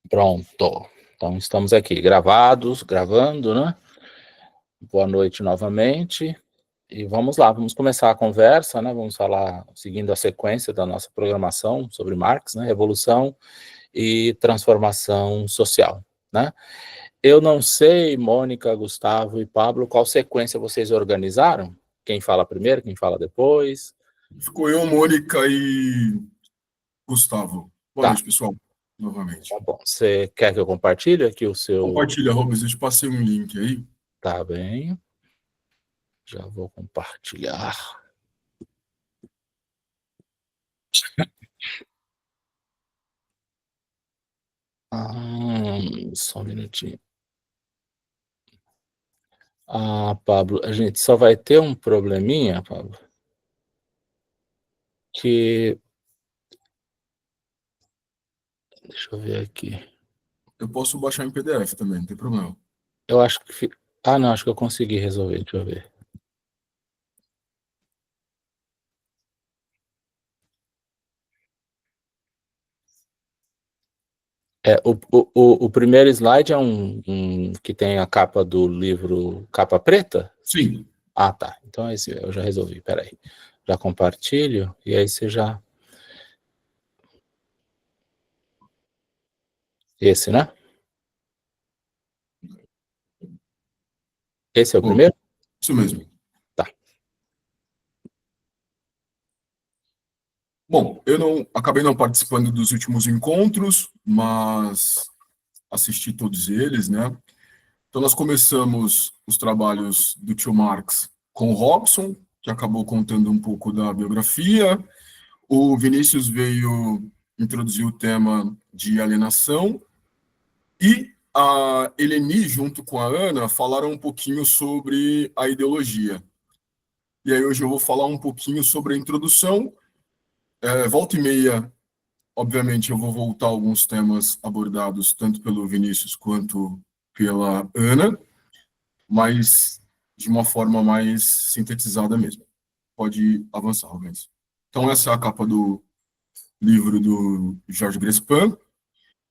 Pronto. Então, estamos aqui gravando, né? Boa noite novamente. E vamos lá, vamos começar a conversa, né? Vamos falar, seguindo a sequência da nossa programação sobre Marx, né? Revolução e transformação social, né? Eu não sei, Mônica, Gustavo e Pablo, qual sequência vocês organizaram? Quem fala primeiro, quem fala depois? Ficou eu, Mônica e Gustavo. Boa Tá, noite, pessoal, novamente. tá bom. Você quer que eu compartilhe aqui o seu... Compartilha, Rubens, eu te passei um link aí. Tá bem. Já vou compartilhar. Só um minutinho. Pablo, a gente só vai ter um probleminha, Pablo, que... Deixa eu ver aqui. Eu posso baixar em PDF também, não tem problema. Eu acho que... não, acho que eu consegui resolver, deixa eu ver. O primeiro slide é um que tem a capa do livro, capa preta? Sim. Tá. Então esse eu já resolvi, peraí. Já compartilho, e aí você já... Esse, né? Esse é o Bom, primeiro? isso mesmo. Tá. Bom, eu acabei não participando dos últimos encontros, mas assisti todos eles, né? Então nós começamos os trabalhos do tio Marx com o Robson, que acabou contando um pouco da biografia. O Vinícius veio introduzir o tema de alienação e a Eleni, junto com a Ana, falaram um pouquinho sobre a ideologia. E aí hoje eu vou falar um pouquinho sobre a introdução. Volta e meia, obviamente, eu vou voltar a alguns temas abordados tanto pelo Vinícius quanto pela Ana, mas de uma forma mais sintetizada mesmo. Pode avançar, Rubens. Então, essa é a capa do livro do Jorge Grespan.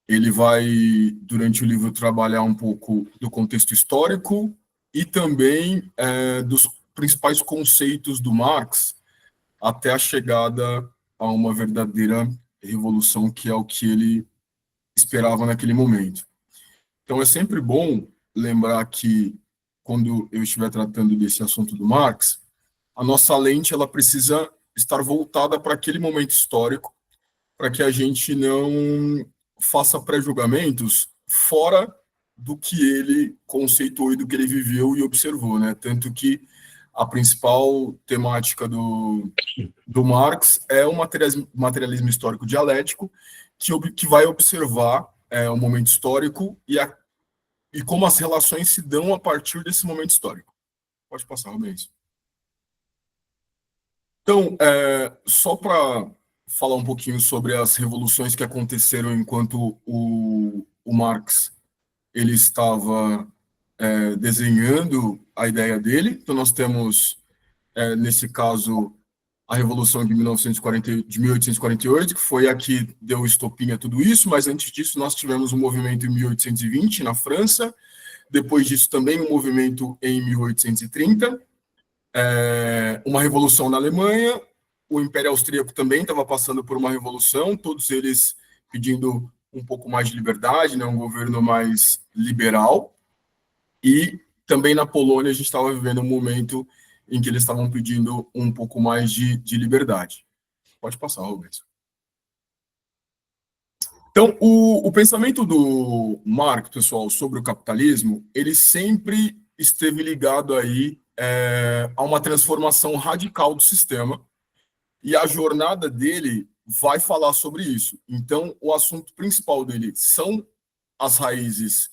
Ele vai, durante o livro, trabalhar um pouco do contexto histórico e também dos principais conceitos do Marx até a chegada a uma verdadeira revolução, que é o que ele esperava naquele momento. Então, é sempre bom lembrar que, quando eu estiver tratando desse assunto do Marx, a nossa lente ela precisa estar voltada para aquele momento histórico, para que a gente não faça pré-julgamentos fora do que ele conceitou e do que ele viveu e observou, né? Tanto que a principal temática do Marx é o materialismo histórico dialético, que vai observar o momento histórico e como as relações se dão a partir desse momento histórico. Pode passar, Rubens. Então, só para falar um pouquinho sobre as revoluções que aconteceram enquanto o Marx ele estava desenhando a ideia dele. Então, nós temos, nesse caso, a Revolução de 1848, que foi a que deu o estopim a tudo isso, mas antes disso nós tivemos um movimento em 1820 na França, depois disso também um movimento em 1830, uma revolução na Alemanha, o Império Austríaco também estava passando por uma revolução, todos eles pedindo um pouco mais de liberdade, né, um governo mais liberal, e também na Polônia a gente estava vivendo um momento em que eles estavam pedindo um pouco mais de liberdade. Pode passar, Roberto. Então, o pensamento do Marx, pessoal, sobre o capitalismo, ele sempre esteve ligado aí a uma transformação radical do sistema, e a jornada dele vai falar sobre isso. Então, o assunto principal dele são as raízes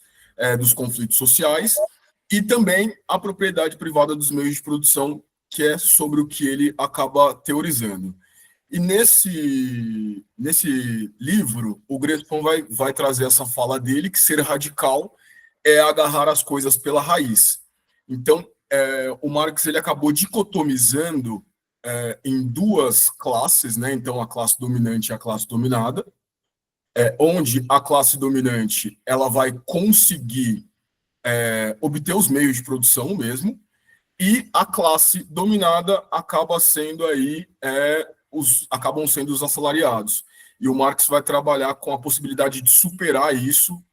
dos conflitos sociais e também a propriedade privada dos meios de produção, que é sobre o que ele acaba teorizando. E nesse livro, o Grespon vai trazer essa fala dele, que ser radical é agarrar as coisas pela raiz. Então, o Marx ele acabou dicotomizando em duas classes, né? Então, a classe dominante e a classe dominada. onde a classe dominante ela vai conseguir obter os meios de produção mesmo, e a classe dominada acaba sendo aí acabam sendo os assalariados. E o Marx vai trabalhar com a possibilidade de superar isso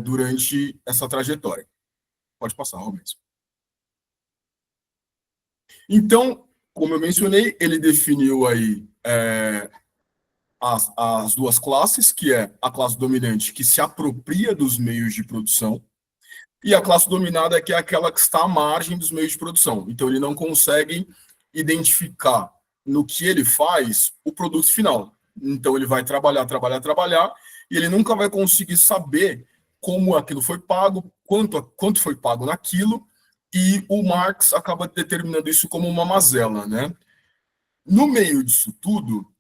durante essa trajetória. Pode passar, Rubens. Então, como eu mencionei, ele definiu aí as duas classes, que é a classe dominante que se apropria dos meios de produção, e a classe dominada, que é aquela que está à margem dos meios de produção. Então, ele não consegue identificar no que ele faz o produto final. Então, ele vai trabalhar, e ele nunca vai conseguir saber como aquilo foi pago, quanto foi pago naquilo, e o Marx acaba determinando isso como uma mazela, né? No meio disso tudo,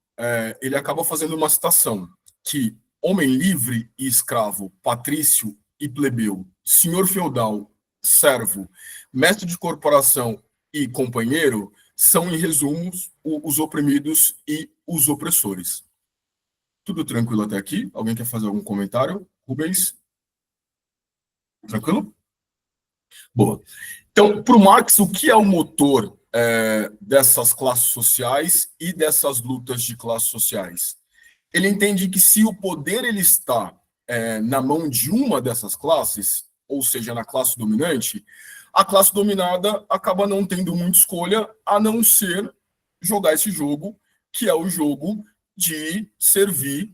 ele acaba fazendo uma citação que homem livre e escravo, patrício e plebeu, senhor feudal, servo, mestre de corporação e companheiro são, em resumo, os oprimidos e os opressores. Tudo tranquilo até aqui? Alguém quer fazer algum comentário? Rubens? Tranquilo? Boa. Então, para o Marx, o que é o motor dessas classes sociais e dessas lutas de classes sociais? Ele entende que se o poder ele está na mão de uma dessas classes, ou seja, na classe dominante, a classe dominada acaba não tendo muita escolha a não ser jogar esse jogo, que é o jogo de servir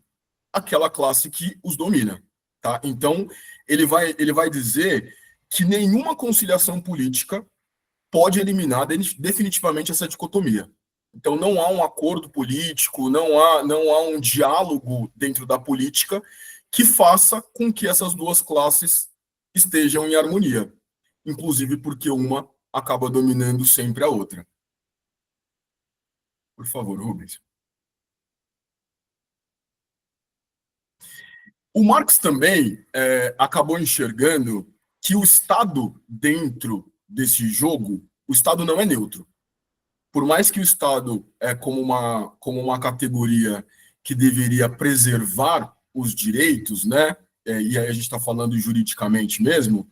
aquela classe que os domina. Tá? Então, ele vai dizer que nenhuma conciliação política pode eliminar definitivamente essa dicotomia. Então, não há um acordo político, não há um diálogo dentro da política que faça com que essas duas classes estejam em harmonia, inclusive porque uma acaba dominando sempre a outra. Por favor, Rubens. O Marx também acabou enxergando que o Estado dentro desse jogo, o Estado não é neutro. Por mais que o Estado como uma categoria que deveria preservar os direitos, né? E aí a gente está falando juridicamente mesmo,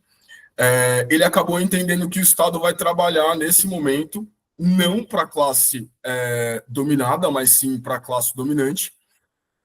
ele acabou entendendo que o Estado vai trabalhar nesse momento não para a classe dominada, mas sim para a classe dominante,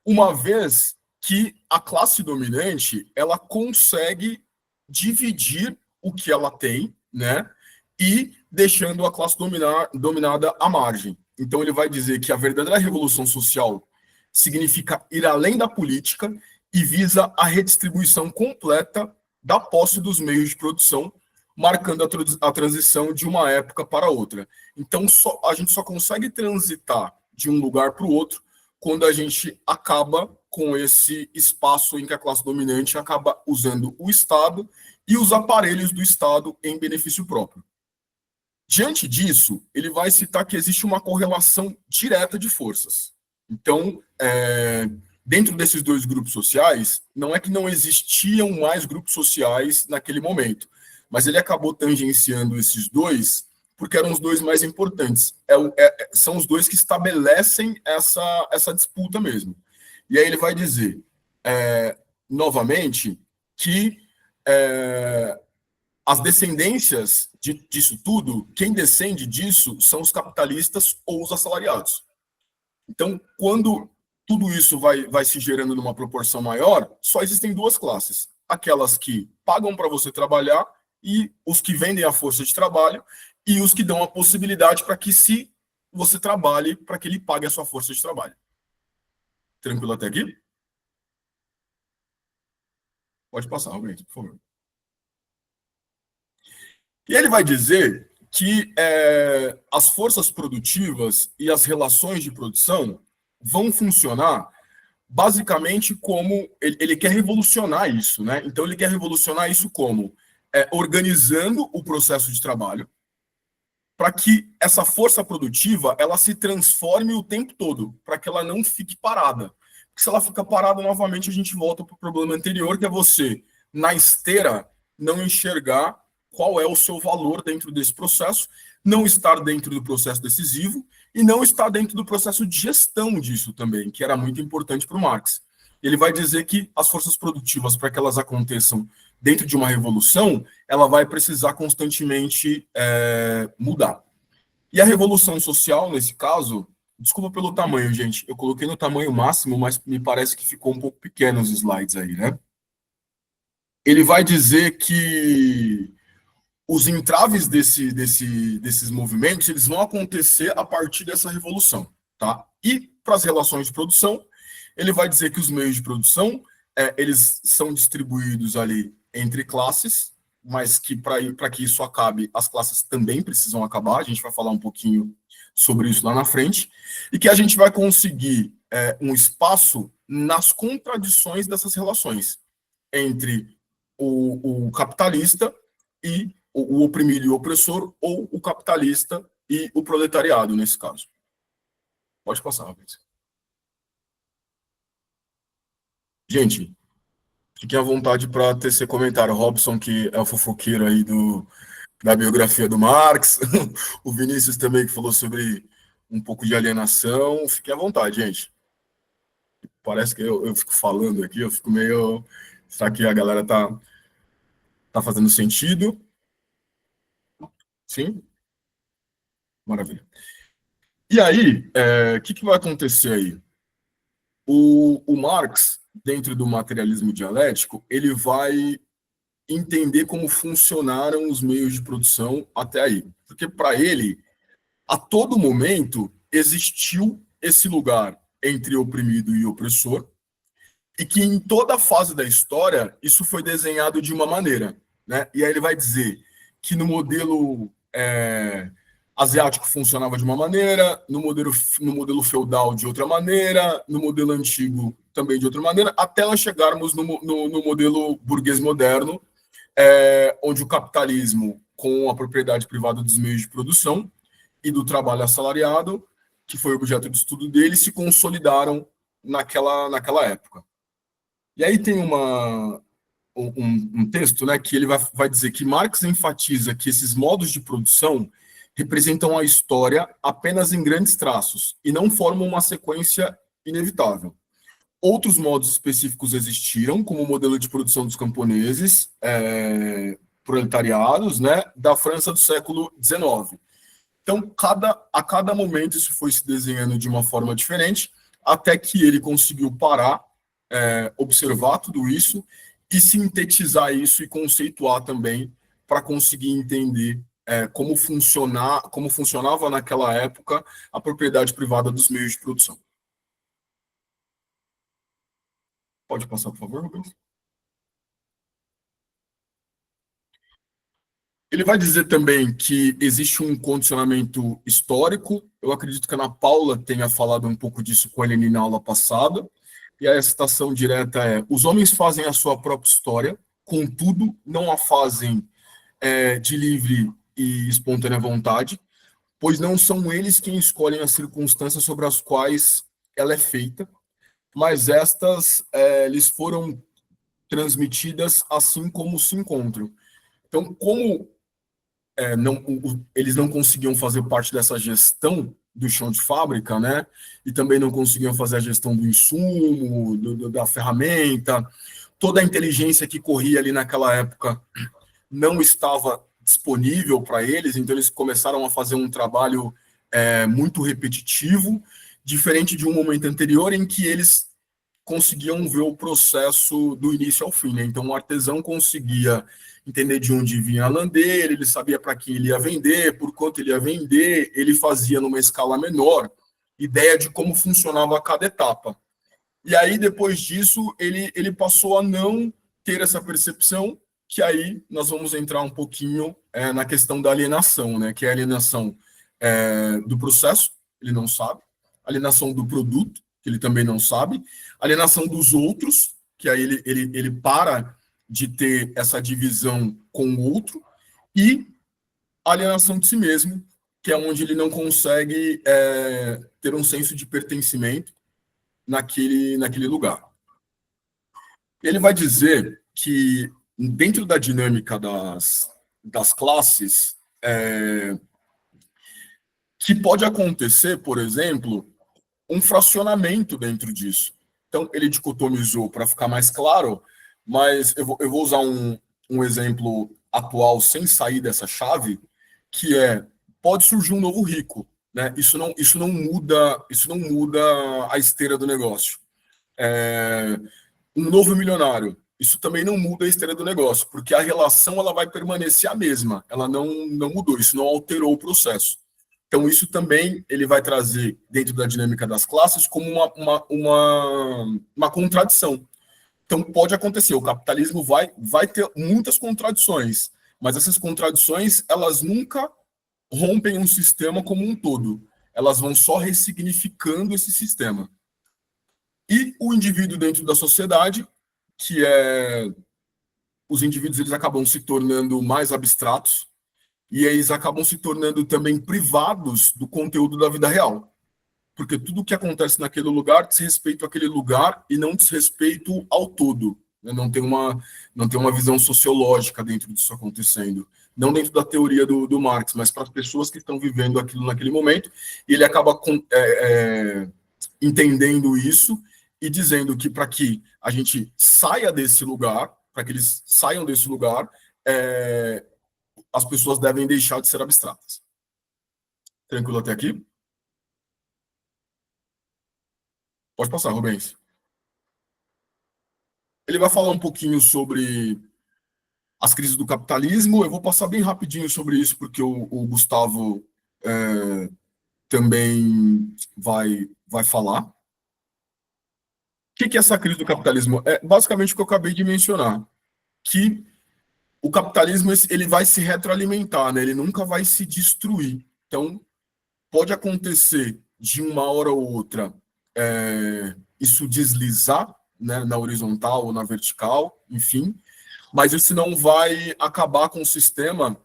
uma vez que a classe dominante ela consegue dividir o que ela tem, né? E deixando a classe dominada à margem. Então ele vai dizer que a verdadeira revolução social significa ir além da política e visa a redistribuição completa da posse dos meios de produção, marcando a transição de uma época para outra. Então a gente só consegue transitar de um lugar para o outro quando a gente acaba com esse espaço em que a classe dominante acaba usando o Estado e os aparelhos do Estado em benefício próprio. Diante disso, ele vai citar que existe uma correlação direta de forças. Então, dentro desses dois grupos sociais, não é que não existiam mais grupos sociais naquele momento, mas ele acabou tangenciando esses dois porque eram os dois mais importantes. São os dois que estabelecem essa disputa mesmo. E aí ele vai dizer, novamente, que as descendências disso tudo, quem descende disso são os capitalistas ou os assalariados. Então, quando tudo isso vai se gerando numa proporção maior, só existem duas classes. Aquelas que pagam para você trabalhar e os que vendem a força de trabalho e os que dão a possibilidade para que, se você trabalhe, para que ele pague a sua força de trabalho. Tranquilo até aqui? Pode passar, Roberto, por favor. E ele vai dizer que as forças produtivas e as relações de produção vão funcionar basicamente como ele quer revolucionar isso, né? Então ele quer revolucionar isso como organizando o processo de trabalho para que essa força produtiva ela se transforme o tempo todo, para que ela não fique parada. Porque se ela fica parada, novamente a gente volta para o problema anterior, que é você, na esteira, não enxergar qual é o seu valor dentro desse processo, não estar dentro do processo decisivo e não estar dentro do processo de gestão disso também, que era muito importante para o Marx. Ele vai dizer que as forças produtivas, para que elas aconteçam dentro de uma revolução, ela vai precisar constantemente mudar. E a revolução social, nesse caso, desculpa pelo tamanho, gente, eu coloquei no tamanho máximo, mas me parece que ficou um pouco pequeno os slides aí, né? Ele vai dizer que os entraves desses movimentos, eles vão acontecer a partir dessa revolução, tá? E para as relações de produção, ele vai dizer que os meios de produção, eles são distribuídos ali entre classes, mas que para que isso acabe, as classes também precisam acabar, a gente vai falar um pouquinho sobre isso lá na frente, e que a gente vai conseguir um espaço nas contradições dessas relações entre o capitalista e o oprimido e o opressor, ou o capitalista e o proletariado, nesse caso. Pode passar, Rafael. Gente, fiquem à vontade para tecer comentário. Robson, que é o fofoqueiro aí da biografia do Marx, o Vinícius também, que falou sobre um pouco de alienação. Fiquem à vontade, gente. Parece que eu fico falando aqui, eu fico meio... Será que a galera tá fazendo sentido? Sim? Maravilha. E aí, o que vai acontecer aí? O Marx, dentro do materialismo dialético, ele vai entender como funcionaram os meios de produção até aí. Porque, para ele, a todo momento, existiu esse lugar entre oprimido e opressor, e que em toda fase da história, isso foi desenhado de uma maneira. Né? E aí ele vai dizer que no modelo asiático funcionava de uma maneira, no modelo feudal de outra maneira, no modelo antigo também de outra maneira, até nós chegarmos no modelo burguês moderno, onde o capitalismo, com a propriedade privada dos meios de produção e do trabalho assalariado, que foi objeto de estudo dele, se consolidaram naquela época. E aí tem um texto, né, que ele vai dizer que Marx enfatiza que esses modos de produção representam a história apenas em grandes traços e não formam uma sequência inevitável. Outros modos específicos existiram, como o modelo de produção dos camponeses, proletariados, né, da França do século XIX. Então, a cada momento isso foi se desenhando de uma forma diferente, até que ele conseguiu parar, observar tudo isso e sintetizar isso e conceituar também para conseguir entender como funcionava naquela época a propriedade privada dos meios de produção. Pode passar, por favor, Rubens? Ele vai dizer também que existe um condicionamento histórico. Eu acredito que a Ana Paula tenha falado um pouco disso com a Helene na aula passada. E a citação direta é: os homens fazem a sua própria história, contudo, não a fazem de livre e espontânea vontade, pois não são eles quem escolhem as circunstâncias sobre as quais ela é feita, mas estas lhes foram transmitidas assim como se encontram. Então, como eles não conseguiam fazer parte dessa gestão do chão de fábrica, né? E também não conseguiam fazer a gestão do insumo, da ferramenta, toda a inteligência que corria ali naquela época não estava disponível para eles, então eles começaram a fazer um trabalho muito repetitivo, diferente de um momento anterior em que eles conseguiam ver o processo do início ao fim, né? Então o artesão conseguia entender de onde vinha a lã dele, ele sabia para quem ele ia vender, por quanto ele ia vender, ele fazia numa escala menor, ideia de como funcionava cada etapa. E aí, depois disso, ele passou a não ter essa percepção, que aí nós vamos entrar um pouquinho na questão da alienação, né? Que é a alienação do processo, ele não sabe, alienação do produto, que ele também não sabe, alienação dos outros, que aí ele para de ter essa divisão com o outro, e alienação de si mesmo, que é onde ele não consegue ter um senso de pertencimento naquele lugar. Ele vai dizer que, dentro da dinâmica das classes, que pode acontecer, por exemplo, um fracionamento dentro disso. Então, ele dicotomizou para ficar mais claro, mas eu vou usar um exemplo atual sem sair dessa chave, que pode surgir um novo rico, né? Isso não muda a esteira do negócio. Um novo milionário, isso também não muda a esteira do negócio, porque a relação ela vai permanecer a mesma, ela não mudou, isso não alterou o processo. Então, isso também ele vai trazer, dentro da dinâmica das classes, como uma contradição. Então, pode acontecer, o capitalismo vai ter muitas contradições, mas essas contradições, elas nunca rompem um sistema como um todo. Elas vão só ressignificando esse sistema. E o indivíduo dentro da sociedade, que os indivíduos eles acabam se tornando mais abstratos, e eles acabam se tornando também privados do conteúdo da vida real. Porque tudo o que acontece naquele lugar diz respeito àquele lugar e não diz respeito ao todo. Não tem uma visão sociológica dentro disso acontecendo. Não dentro da teoria do Marx, mas para as pessoas que estão vivendo aquilo naquele momento. E ele acaba entendendo isso e dizendo que para que a gente saia desse lugar, para que eles saiam desse lugar, as pessoas devem deixar de ser abstratas. Tranquilo até aqui? Pode passar, Rubens. Ele vai falar um pouquinho sobre as crises do capitalismo. Eu vou passar bem rapidinho sobre isso, porque o Gustavo também vai falar. O que é essa crise do capitalismo? É basicamente o que eu acabei de mencionar, que o capitalismo ele vai se retroalimentar, né? Ele nunca vai se destruir. Então, pode acontecer de uma hora ou outra isso deslizar, né, na horizontal ou na vertical, enfim, mas isso não vai acabar com o sistema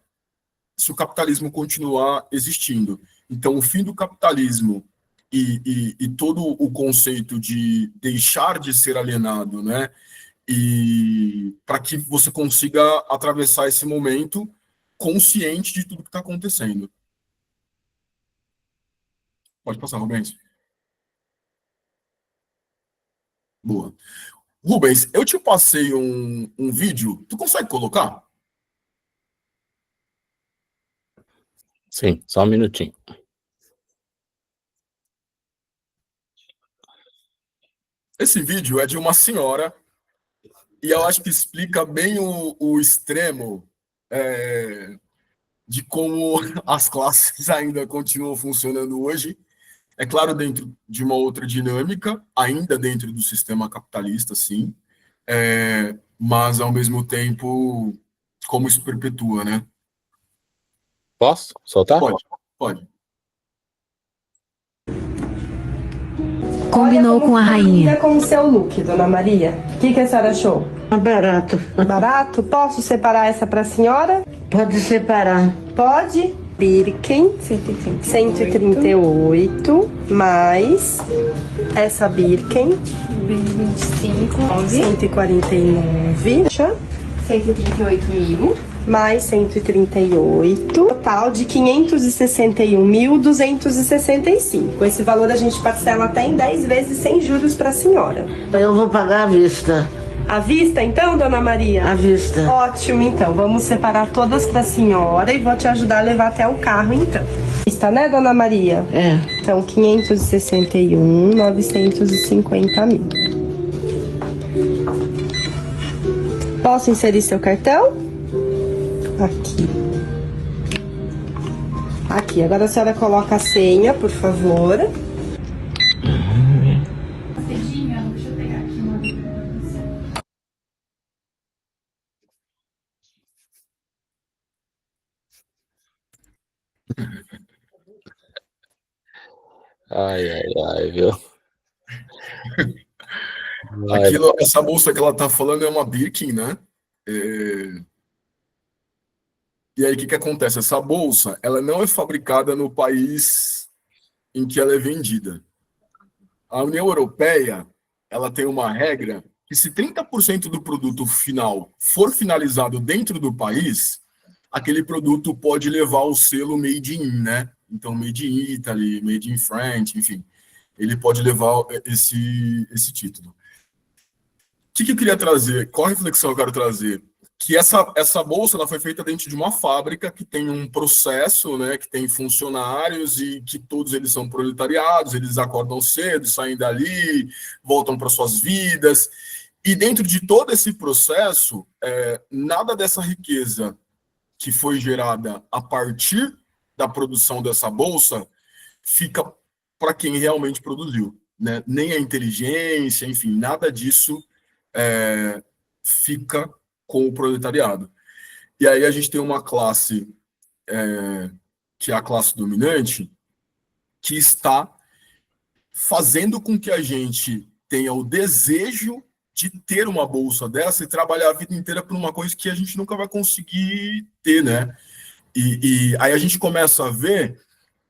se o capitalismo continuar existindo. Então, o fim do capitalismo e todo o conceito de deixar de ser alienado, né, e para que você consiga atravessar esse momento consciente de tudo que está acontecendo. Pode passar, Rubens. Boa. Rubens, eu te passei um vídeo. Tu consegue colocar? Sim, só um minutinho. Esse vídeo é de uma senhora e eu acho que explica bem o extremo de como as classes ainda continuam funcionando hoje. É claro, dentro de uma outra dinâmica, ainda dentro do sistema capitalista, sim, mas, ao mesmo tempo, como isso perpetua, né? Posso soltar? Pode. Combinou com a rainha. Com o seu look, Dona Maria. O que a senhora achou? Barato. Barato? Posso separar essa para a senhora? Pode separar. Pode. Birken, 138, mais essa Birken, 25, 149, 138 mil, mais 138, total de 561.265. Esse valor a gente parcela até em 10 vezes sem juros para a senhora. Eu vou pagar à vista. À vista, então, Dona Maria? À vista. Ótimo, então. Vamos separar todas para a senhora e vou te ajudar a levar até o carro, então. Está, né, Dona Maria? É. Então, 561.950 mil. Posso inserir seu cartão? Aqui. Aqui. Agora a senhora coloca a senha, por favor. Deixa eu pegar aqui uma pra você. Ai, viu? Essa bolsa que ela está falando é uma Birkin, né? E aí, o que acontece? Essa bolsa, ela não é fabricada no país em que ela é vendida. A União Europeia, ela tem uma regra que se 30% do produto final for finalizado dentro do país, aquele produto pode levar o selo Made in, né? Então, Made in Italy, Made in France, enfim, ele pode levar esse título. que eu queria trazer? Qual a reflexão eu quero trazer? Que essa bolsa ela foi feita dentro de uma fábrica que tem um processo, né, que tem funcionários e que todos eles são proletariados, eles acordam cedo, saem dali, voltam para suas vidas. E dentro de todo esse processo, nada dessa riqueza que foi gerada a partir da produção dessa bolsa fica para quem realmente produziu, né? Nem a inteligência, enfim, nada disso fica com o proletariado. E aí a gente tem uma classe que é a classe dominante, que está fazendo com que a gente tenha o desejo de ter uma bolsa dessa e trabalhar a vida inteira por uma coisa que a gente nunca vai conseguir ter, né? E aí a gente começa a ver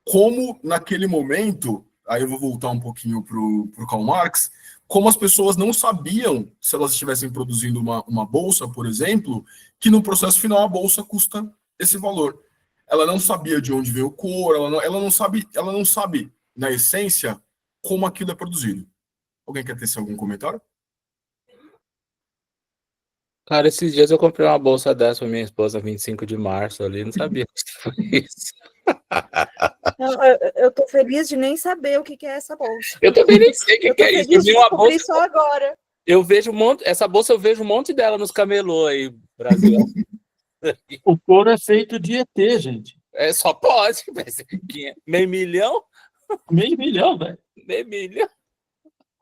como, naquele momento, aí eu vou voltar um pouquinho para o Karl Marx, como as pessoas não sabiam, se elas estivessem produzindo uma bolsa, por exemplo, que no processo final a bolsa custa esse valor. Ela não sabia de onde veio o couro, ela não sabe, na essência, como aquilo é produzido. Alguém quer ter algum comentário? Cara, esses dias eu comprei uma bolsa dessa pra minha esposa, 25 de março ali, não sabia que foi isso. Eu tô feliz de nem saber o que é essa bolsa. Eu também nem sei o Eu que tô é isso. feliz de Eu vi uma descobrir bolsa, só agora. eu vejo essa bolsa eu vejo um monte dela nos camelô aí, Brasil. O couro é feito de ET, gente. Só pode, mas meio milhão? Meio milhão, velho. Meio milhão?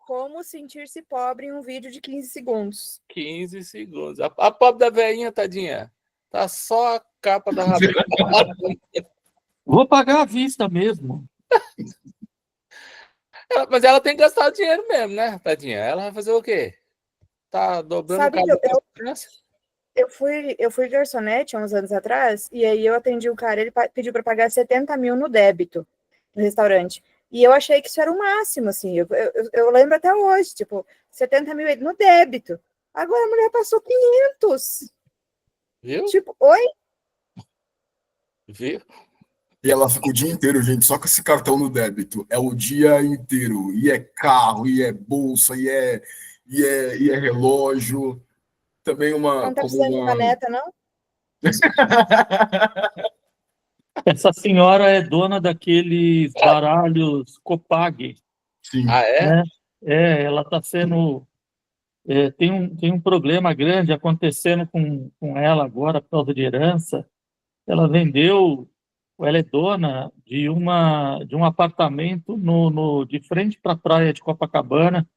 Como sentir-se pobre em um vídeo de 15 segundos. 15 segundos. A pobre da velhinha, tadinha, tá só a capa da rabeta. Vou pagar à vista mesmo. Mas ela tem que gastar o dinheiro mesmo, né, tadinha? Ela vai fazer o quê? Tá dobrando Sabe o que cabo. eu fui garçonete há uns anos atrás, e aí eu atendi o cara, ele pediu para pagar 70 mil no débito no restaurante. E eu achei que isso era o máximo, assim. Eu lembro até hoje, tipo, 70 mil no débito. Agora a mulher passou 500. Viu? Tipo, oi? Viu? E ela fica o dia inteiro, gente, só com esse cartão no débito. É o dia inteiro. E é carro, e é bolsa, e é relógio. Também Não tá precisando de uma neta, não? Essa senhora é dona daqueles baralhos Copag. Sim. Ah, é? Né? Ela está sendo... tem um problema grande acontecendo com ela agora por causa de herança. Ela vendeu... Ela é dona de um apartamento de frente para a praia de Copacabana.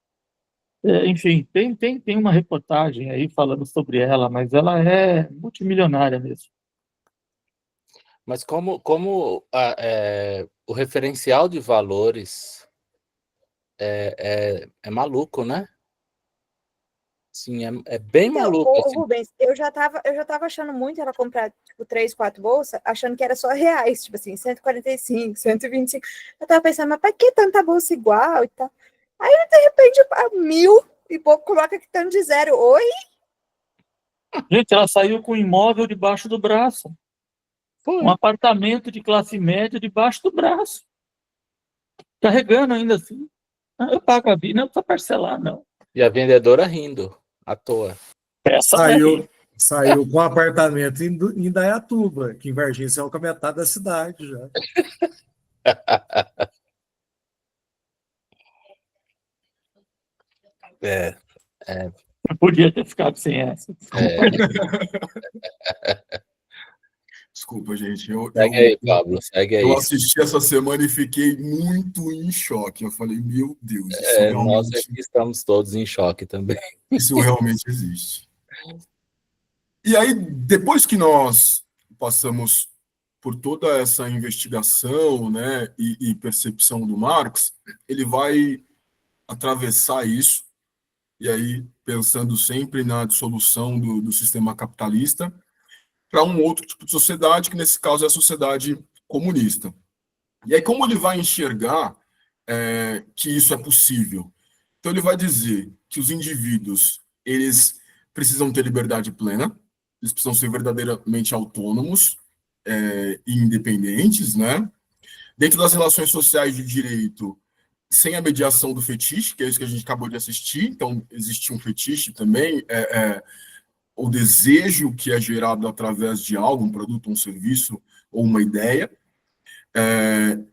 Enfim, tem uma reportagem aí falando sobre ela, mas ela é multimilionária mesmo. Mas como o referencial de valores é maluco, né? Sim, é bem Então, maluco. ô, Assim. Rubens, eu já tava achando muito ela comprar, tipo, 3, 4 bolsas, achando que era só reais, tipo assim, 145, 125. Eu tava pensando, mas pra que tanta bolsa igual e tal? Aí, de repente, 1.000 e pouco, coloca que estão de zero. Oi? Gente, ela saiu com um imóvel debaixo do braço. Foi. Um apartamento de classe média debaixo do braço. Carregando ainda assim. Eu pago a vida, não precisa parcelar, não. E a vendedora rindo, à toa. Saiu com um apartamento em Indaiatuba, que em Varginha é a metade da cidade já. Eu podia ter ficado sem essa. Desculpa, gente. Segue aí, Pablo, segue aí. Eu assisti essa semana e fiquei muito em choque. Eu falei, meu Deus, nós aqui estamos todos em choque também. Isso realmente existe. E aí, depois que nós passamos por toda essa investigação, né, e percepção do Marx, ele vai atravessar isso, e aí pensando sempre na dissolução do sistema capitalista, para um outro tipo de sociedade, que nesse caso é a sociedade comunista. E aí, como ele vai enxergar que isso é possível? Então, ele vai dizer que os indivíduos, eles precisam ter liberdade plena, eles precisam ser verdadeiramente autônomos e independentes, né? Dentro das relações sociais de direito, sem a mediação do fetiche, que é isso que a gente acabou de assistir. Então, existe um fetiche também, o desejo que é gerado através de algo, um produto, um serviço ou uma ideia.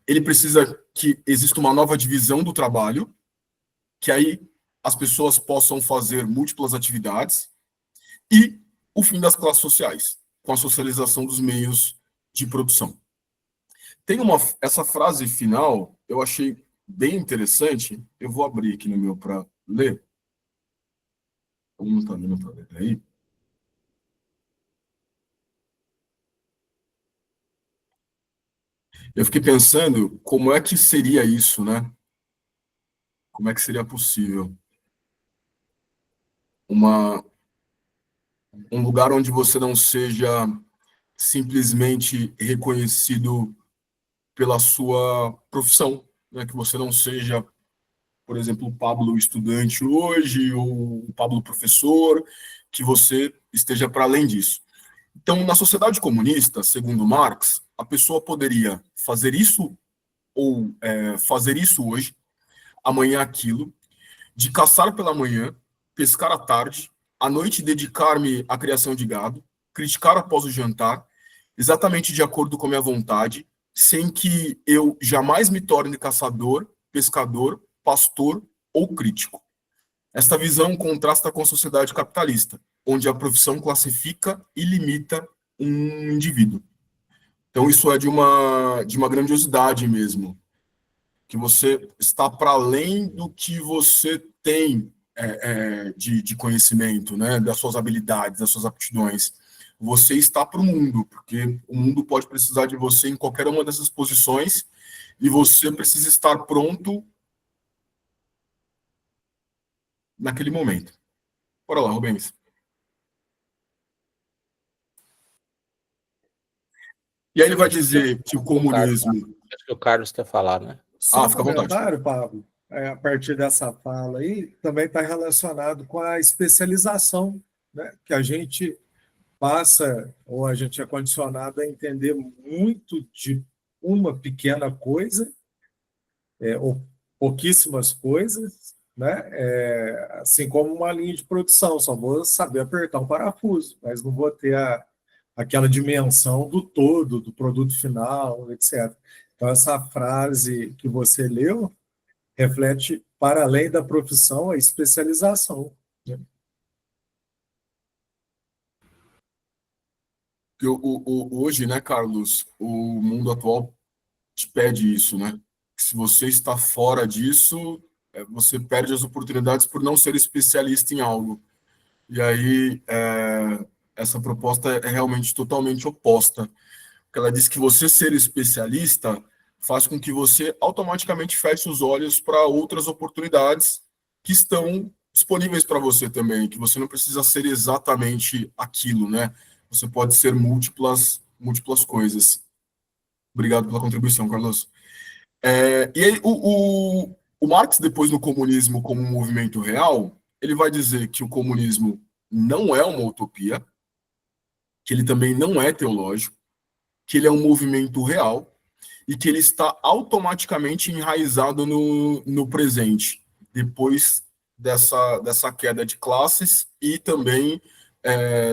Ele precisa que exista uma nova divisão do trabalho, que aí as pessoas possam fazer múltiplas atividades, e o fim das classes sociais, com a socialização dos meios de produção. Tem essa frase final, eu achei bem interessante, eu vou abrir aqui no meu para ler. Não está vendo para ler aí? Eu fiquei pensando como é que seria isso, né? Como é que seria possível? Um lugar onde você não seja simplesmente reconhecido pela sua profissão, né? Que você não seja, por exemplo, o Pablo estudante hoje, ou o Pablo professor, que você esteja para além disso. Então, na sociedade comunista, segundo Marx, a pessoa poderia fazer isso ou fazer isso hoje, amanhã aquilo, de caçar pela manhã, pescar à tarde, à noite dedicar-me à criação de gado, criticar após o jantar, exatamente de acordo com a minha vontade, sem que eu jamais me torne caçador, pescador, pastor ou crítico. Esta visão contrasta com a sociedade capitalista, onde a profissão classifica e limita um indivíduo. Então, isso é de uma grandiosidade mesmo, que você está para além do que você tem de conhecimento, né, das suas habilidades, das suas aptidões. Você está para o mundo, porque o mundo pode precisar de você em qualquer uma dessas posições, e você precisa estar pronto naquele momento. Bora lá, Rubens. E aí ele vai dizer que o comunismo... Acho que o Carlos quer falar, né? Só fica à vontade. comentário, Pablo, a partir dessa fala aí, também está relacionado com a especialização, né? Que a gente passa, ou a gente é condicionado a entender muito de uma pequena coisa, ou pouquíssimas coisas, né? Assim como uma linha de produção, só vou saber apertar um parafuso, mas não vou ter aquela dimensão do todo, do produto final, etc. Então, essa frase que você leu reflete, para além da profissão, a especialização, né? Hoje, né, Carlos, o mundo atual te pede isso, né? Se você está fora disso, você perde as oportunidades por não ser especialista em algo. E aí, essa proposta é realmente totalmente oposta. Porque ela diz que você ser especialista faz com que você automaticamente feche os olhos para outras oportunidades que estão disponíveis para você também, que você não precisa ser exatamente aquilo, né? Você pode ser múltiplas coisas. Obrigado pela contribuição, Carlos. E aí, o Marx, depois no comunismo como um movimento real, ele vai dizer que o comunismo não é uma utopia, que ele também não é teológico, que ele é um movimento real e que ele está automaticamente enraizado no presente, depois dessa queda de classes e também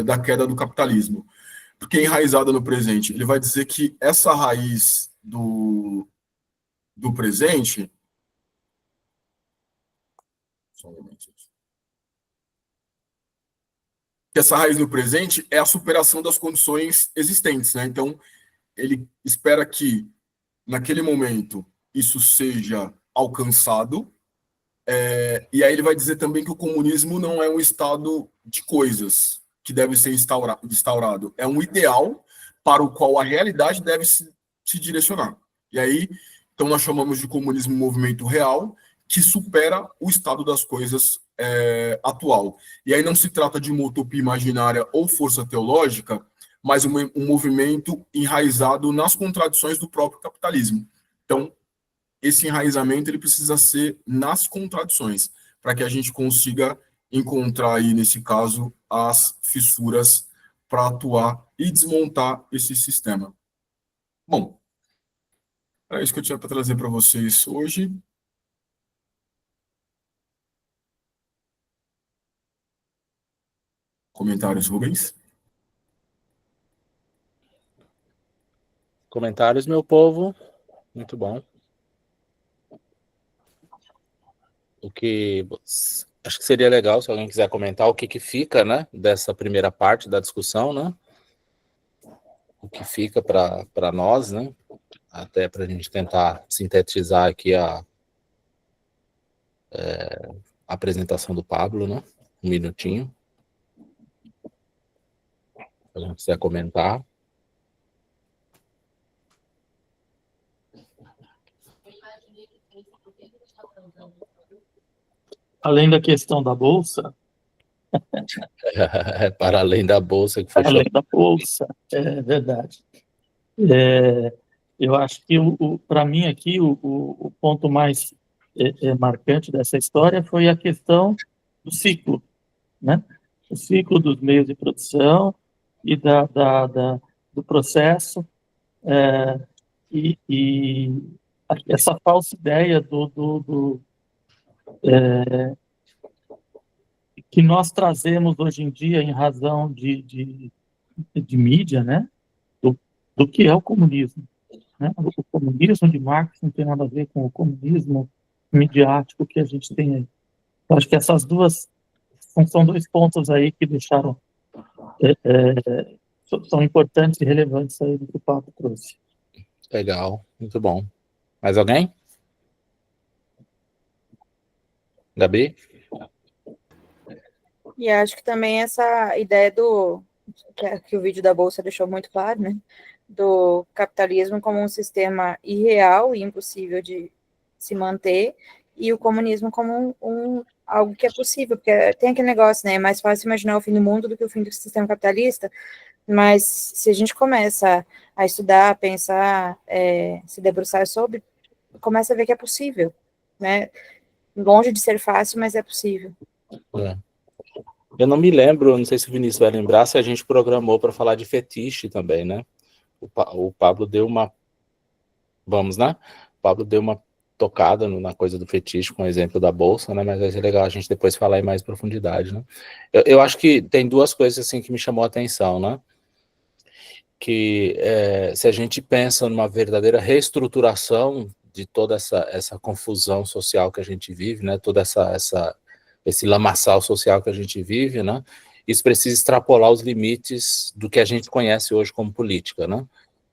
da queda do capitalismo. Porque é enraizado no presente. Ele vai dizer que essa raiz do presente... Só um momento. Que essa raiz do presente é a superação das condições existentes, né? Então, ele espera que, naquele momento, isso seja alcançado, e aí ele vai dizer também que o comunismo não é um estado de coisas que deve ser instaurado, é um ideal para o qual a realidade deve se direcionar. E aí, então, nós chamamos de comunismo um movimento real que supera o estado das coisas atual. E aí não se trata de uma utopia imaginária ou força teológica, mas um movimento enraizado nas contradições do próprio capitalismo. Então, esse enraizamento ele precisa ser nas contradições, para que a gente consiga encontrar aí, nesse caso, as fissuras para atuar e desmontar esse sistema. Bom, é isso que eu tinha para trazer para vocês hoje. Comentários, Rubens? Comentários, meu povo. Muito bom. Acho que seria legal se alguém quiser comentar o que fica, né, dessa primeira parte da discussão, né? O que fica para nós, né? Até para a gente tentar sintetizar aqui a apresentação do Pablo, né? Um minutinho. Se alguém quiser comentar. Além da questão da Bolsa, Para além da Bolsa que foi além da Bolsa, é verdade. Eu acho que, para mim, aqui, o ponto mais marcante dessa história foi a questão do ciclo, né? O ciclo dos meios de produção e do processo, e essa falsa ideia que nós trazemos hoje em dia em razão de mídia, né? Do que é o comunismo, né? O comunismo de Marx não tem nada a ver com o comunismo midiático que a gente tem aí. Eu acho que essas duas são dois pontos aí que deixaram são importantes e relevantes aí do que o Pablo trouxe. Legal, muito bom. Mais alguém? Gabi? E acho que também essa ideia que o vídeo da Bolsa deixou muito claro, né? Do capitalismo como um sistema irreal e impossível de se manter, e o comunismo como algo que é possível, porque tem aquele negócio, né? É mais fácil imaginar o fim do mundo do que o fim do sistema capitalista, mas se a gente começa a estudar, a pensar, se debruçar sobre, começa a ver que é possível, né? Longe de ser fácil, mas é possível. Eu não me lembro, não sei se o Vinícius vai lembrar, se a gente programou para falar de fetiche também, né? O Pablo deu uma... Vamos, né? O Pablo deu uma tocada na coisa do fetiche, com o exemplo da Bolsa, né? Mas vai ser legal a gente depois falar em mais profundidade, né? Eu acho que tem duas coisas, assim, que me chamou a atenção, né? Que se a gente pensa numa verdadeira reestruturação de toda essa confusão social que a gente vive, né? Toda esse lamaçal social que a gente vive, né? Isso precisa extrapolar os limites do que a gente conhece hoje como política, né?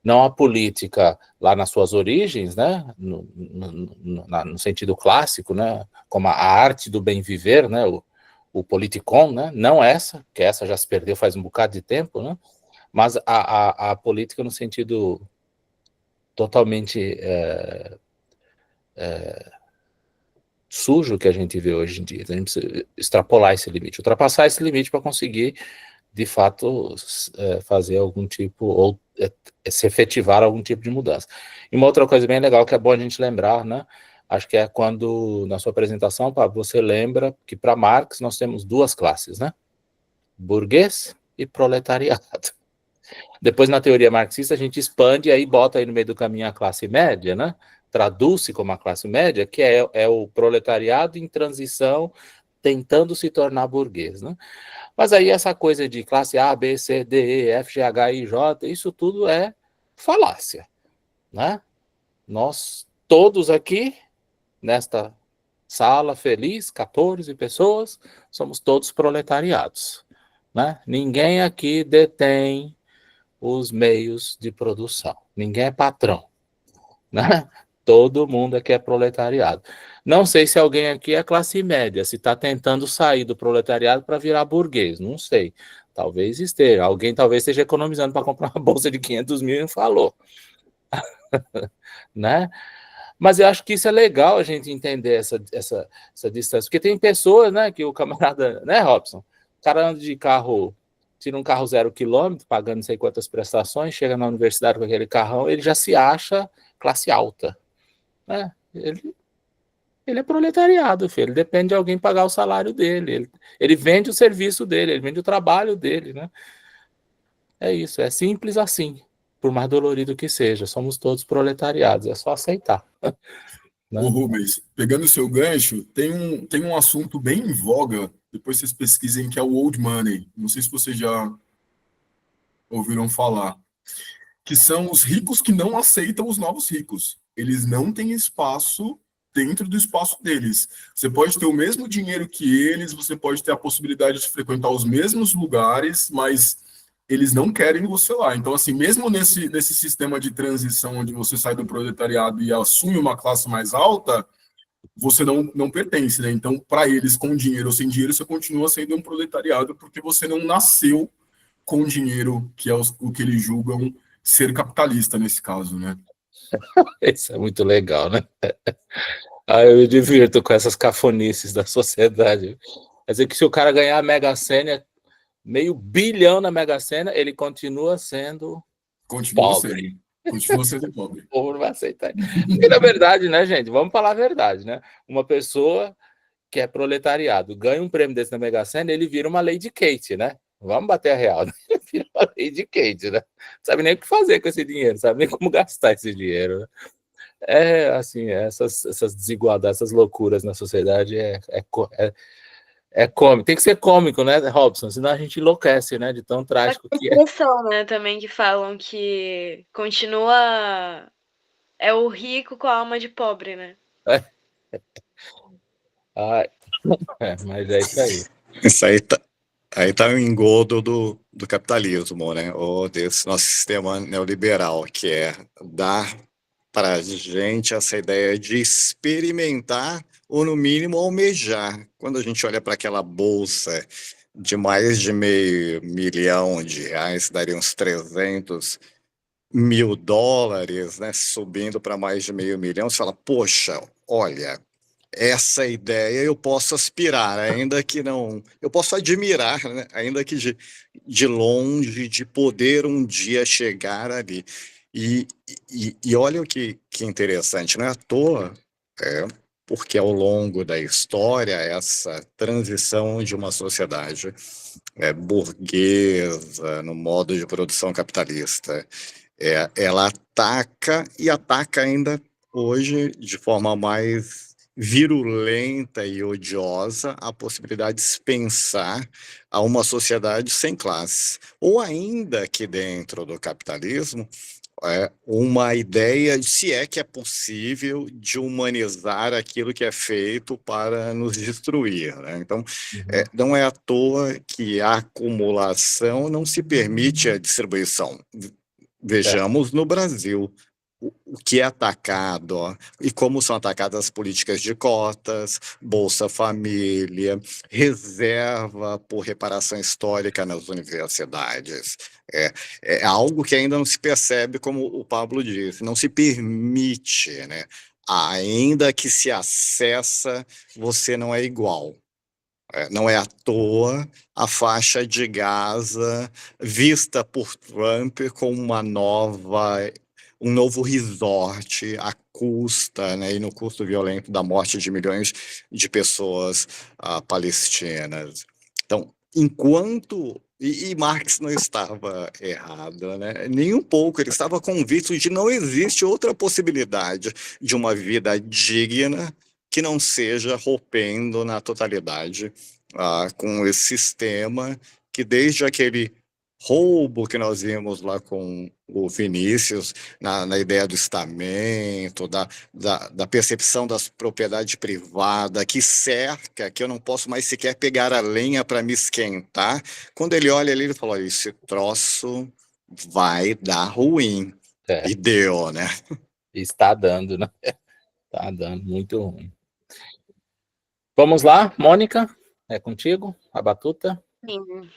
Não a política lá nas suas origens, né? No sentido clássico, né? Como a arte do bem viver, né? O politicon, né? Não essa, que essa já se perdeu faz um bocado de tempo, né? Mas a política no sentido totalmente sujo que a gente vê hoje em dia. A gente precisa extrapolar esse limite, ultrapassar esse limite para conseguir, de fato, fazer algum tipo, ou se efetivar algum tipo de mudança. E uma outra coisa bem legal que é bom a gente lembrar, né? Acho que é quando, na sua apresentação, Pablo, você lembra que para Marx nós temos duas classes, né? Burguês e proletariado. Depois, na teoria marxista, a gente expande e aí bota aí no meio do caminho a classe média, né? Traduz-se como a classe média, que é o proletariado em transição, tentando se tornar burguês, né? Mas aí essa coisa de classe A, B, C, D, E, F, G, H, I, J, isso tudo é falácia, né? Nós todos aqui, nesta sala feliz, 14 pessoas, somos todos proletariados, né? Ninguém aqui detém os meios de produção. Ninguém é patrão, né? Todo mundo aqui é proletariado. Não sei se alguém aqui é classe média, se está tentando sair do proletariado para virar burguês, não sei. Talvez esteja. Alguém talvez esteja economizando para comprar uma bolsa de 500 mil e não falou. Né? Mas eu acho que isso é legal a gente entender essa distância, porque tem pessoas, né, que o camarada, né, Robson? O cara anda de carro, tira um carro 0 quilômetro, pagando não sei quantas prestações, chega na universidade com aquele carrão, ele já se acha classe alta. Né? Ele é proletariado, filho. Ele depende de alguém pagar o salário dele. Ele vende o serviço dele, ele vende o trabalho dele, né? É isso, é simples assim. Por mais dolorido que seja, somos todos proletariados, é só aceitar. Ô Rubens, pegando o seu gancho, tem um assunto bem em voga depois vocês pesquisem, que é o Old Money. Não sei se vocês já ouviram falar. Que são os ricos que não aceitam os novos ricos. Eles não têm espaço dentro do espaço deles. Você pode ter o mesmo dinheiro que eles, você pode ter a possibilidade de frequentar os mesmos lugares, mas eles não querem você lá. Então, assim, mesmo nesse sistema de transição onde você sai do proletariado e assume uma classe mais alta, você não pertence, né? Então, para eles, com dinheiro ou sem dinheiro, você continua sendo um proletariado porque você não nasceu com dinheiro, que é o que eles julgam ser capitalista nesse caso, né? Isso é muito legal, né? Eu me divirto com essas cafonices da sociedade. Quer dizer que se o cara ganhar a Mega Sena, meio bilhão na Mega Sena, ele continua sendo pobre. Continua sendo pobre. O povo não vai aceitar. Porque, na verdade, né, gente? Vamos falar a verdade, né? Uma pessoa que é proletariado ganha um prêmio desse na Mega Sena, ele vira uma Lady Kate, né? Vamos bater a real, né? Ele vira uma Lady Kate, né? Não sabe nem o que fazer com esse dinheiro, sabe nem como gastar esse dinheiro, né? Assim, essas desigualdades, essas loucuras na sociedade é cômico. Tem que ser cômico, né, Robson? Senão a gente enlouquece, né? De tão trágico que é. Expressão, né, também que falam que continua é o rico com a alma de pobre, né? Mas é isso aí. Isso aí tá o engodo do capitalismo, né? Ou desse nosso sistema neoliberal, que é dar para a gente essa ideia de experimentar ou, no mínimo, almejar. Quando a gente olha para aquela bolsa de mais de R$500 milhão, daria uns 300 mil dólares, né? Subindo para mais de R$500 milhão, você fala, poxa, olha, essa ideia eu posso aspirar, ainda que não... Eu posso admirar, né? Ainda que de longe, de poder um dia chegar ali. E olha o que interessante, não é à toa, porque ao longo da história, essa transição de uma sociedade burguesa, no modo de produção capitalista, ela ataca e ataca ainda hoje de forma mais virulenta e odiosa a possibilidade de pensar a uma sociedade sem classe, ou ainda que dentro do capitalismo, uma ideia de se é que é possível de humanizar aquilo que é feito para nos destruir, né? Então, não é à toa que a acumulação não se permite a distribuição. Vejamos no Brasil o que é atacado, e como são atacadas as políticas de cotas, Bolsa Família, reserva por reparação histórica nas universidades. É algo que ainda não se percebe, como o Pablo disse, não se permite, né? Ainda que se acessa, você não é igual. Não é à toa a faixa de Gaza vista por Trump como um novo resort à custa, né, e no custo violento da morte de milhões de pessoas palestinas. Então, enquanto... E Marx não estava errado, né? Nem um pouco, ele estava convicto de que não existe outra possibilidade de uma vida digna que não seja rompendo na totalidade com esse sistema que, desde aquele roubo que nós vimos lá com o Vinícius, na ideia do estamento, da percepção das propriedade privada, que cerca, que eu não posso mais sequer pegar a lenha para me esquentar. Quando ele olha ali, ele fala, esse troço vai dar ruim. E deu, né? Está dando, né? Está dando muito ruim. Vamos lá, Mônica, é contigo, a batuta. Sim.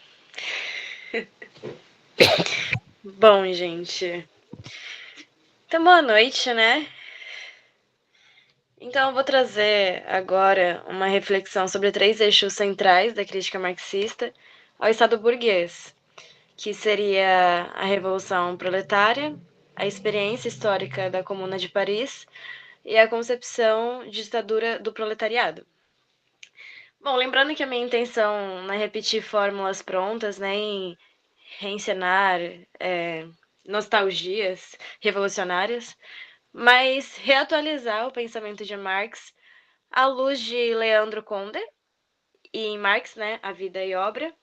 Bom, gente, então boa noite, né? Então eu vou trazer agora uma reflexão sobre 3 eixos centrais da crítica marxista ao Estado burguês, que seria a Revolução Proletária, a experiência histórica da Comuna de Paris e a concepção de ditadura do proletariado. Bom, lembrando que a minha intenção não é repetir fórmulas prontas, nem reencenar nostalgias revolucionárias, mas reatualizar o pensamento de Marx à luz de Leandro Conde e em Marx, né, A Vida e Obra,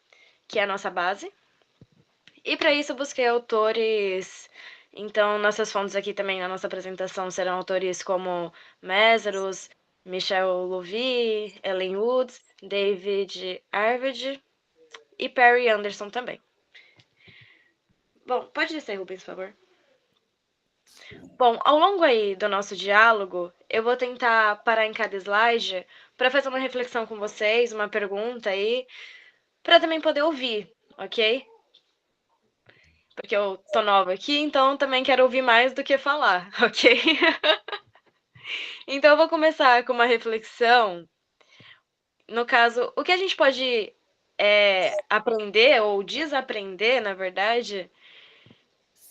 que é a nossa base. E para isso eu busquei autores, então nossas fontes aqui também na nossa apresentação serão autores como Mésaros, Michel Louvi, Ellen Wood, David Arvid e Perry Anderson também. Bom, pode descer, Rubens, por favor. Bom, ao longo aí do nosso diálogo, eu vou tentar parar em cada slide para fazer uma reflexão com vocês, uma pergunta aí, para também poder ouvir, ok? Porque eu tô nova aqui, então também quero ouvir mais do que falar, ok? Então eu vou começar com uma reflexão. No caso, o que a gente pode aprender ou desaprender, na verdade,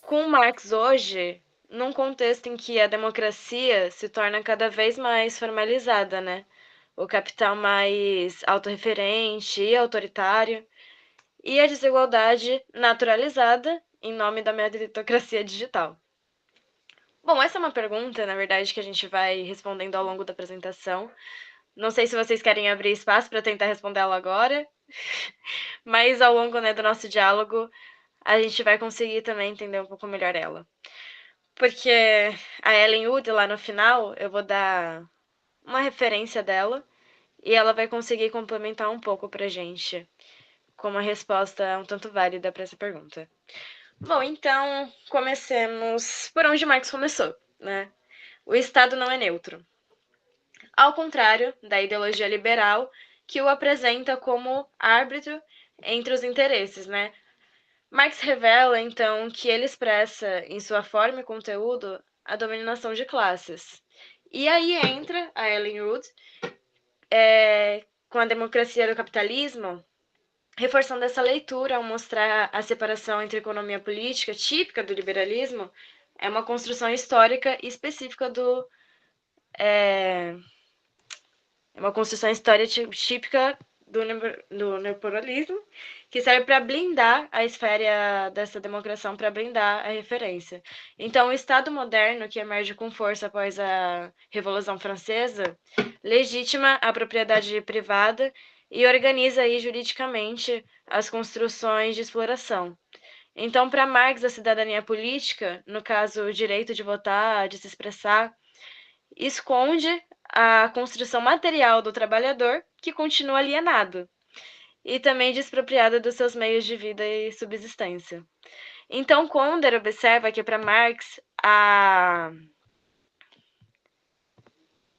com Marx hoje, num contexto em que a democracia se torna cada vez mais formalizada, né? O capital mais autorreferente e autoritário, e a desigualdade naturalizada em nome da meritocracia digital. Bom, essa é uma pergunta, na verdade, que a gente vai respondendo ao longo da apresentação. Não sei se vocês querem abrir espaço para tentar responder ela agora, mas ao longo, né, do nosso diálogo, a gente vai conseguir também entender um pouco melhor ela. Porque a Ellen Wood, lá no final, eu vou dar uma referência dela e ela vai conseguir complementar um pouco pra gente com uma resposta um tanto válida para essa pergunta. Bom, então, comecemos por onde Marx começou, né? O Estado não é neutro. Ao contrário da ideologia liberal, que o apresenta como árbitro entre os interesses, né? Marx revela, então, que ele expressa em sua forma e conteúdo a dominação de classes. E aí entra a Ellen Wood, com a democracia do capitalismo, reforçando essa leitura ao mostrar a separação entre economia e política, típica do liberalismo, é uma construção histórica específica do... É uma construção histórica típica do neoliberalismo, que serve para blindar a esfera dessa democracia, para blindar a referência. Então, o Estado moderno, que emerge com força após a Revolução Francesa, legitima a propriedade privada e organiza aí juridicamente as construções de exploração. Então, para Marx, a cidadania política, no caso, o direito de votar, de se expressar, esconde a construção material do trabalhador, que continua alienado, e também despropriado dos seus meios de vida e subsistência. Então, Konder observa que, para Marx, a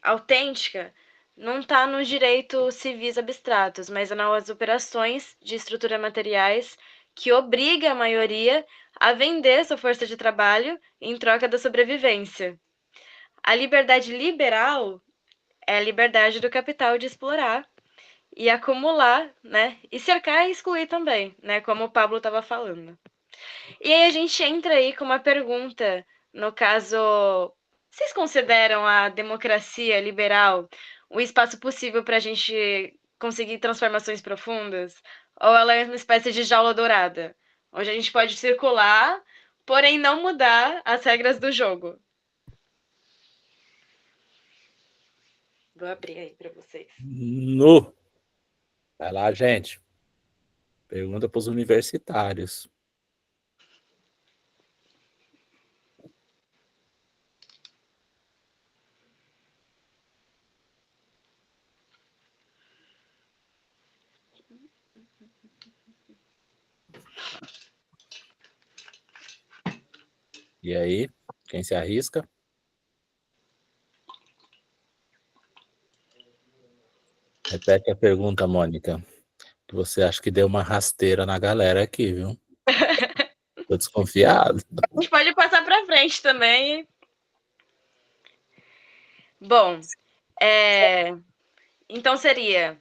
autêntica não está nos direitos civis abstratos, mas nas operações de estrutura materiais que obriga a maioria a vender sua força de trabalho em troca da sobrevivência. A liberdade liberal é a liberdade do capital de explorar e acumular, né? E cercar e excluir também, né? Como o Pablo estava falando. E aí a gente entra aí com uma pergunta, no caso, vocês consideram a democracia liberal um espaço possível para a gente conseguir transformações profundas? Ou ela é uma espécie de jaula dourada, onde a gente pode circular, porém não mudar as regras do jogo? Vou abrir aí para vocês. No. Vai lá, gente. Pergunta para os universitários. E aí, quem se arrisca? Repete a pergunta, Mônica, que você acha que deu uma rasteira na galera aqui, viu? Tô desconfiado. A gente pode passar para frente também. Bom, então seria...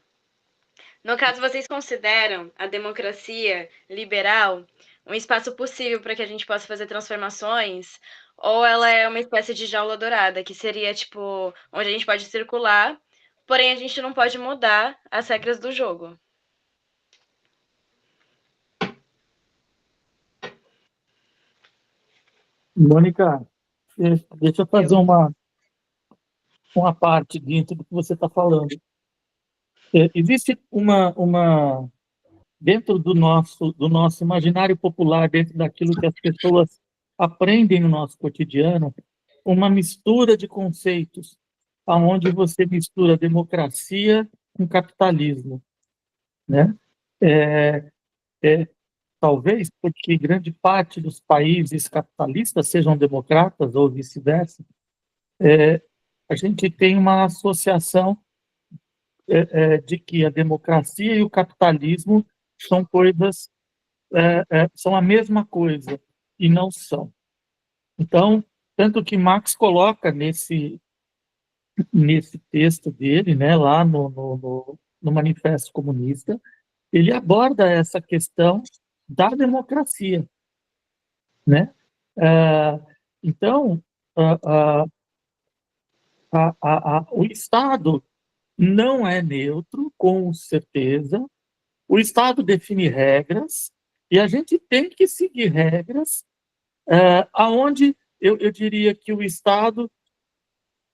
No caso, vocês consideram a democracia liberal um espaço possível para que a gente possa fazer transformações? Ou ela é uma espécie de jaula dourada, que seria, tipo, onde a gente pode circular, porém a gente não pode mudar as regras do jogo? Mônica, deixa eu fazer uma parte dentro do que você está falando. Existe dentro do nosso imaginário popular, dentro daquilo que as pessoas aprendem no nosso cotidiano, uma mistura de conceitos, aonde você mistura democracia com capitalismo, né? Talvez porque grande parte dos países capitalistas sejam democratas ou vice-versa, a gente tem uma associação de que a democracia e o capitalismo são coisas, são a mesma coisa, e não são. Então, tanto que Marx coloca nesse texto dele, né, lá no Manifesto Comunista, ele aborda essa questão da democracia, né? Então, o Estado não é neutro, com certeza. O Estado define regras e a gente tem que seguir regras, aonde eu diria que o Estado,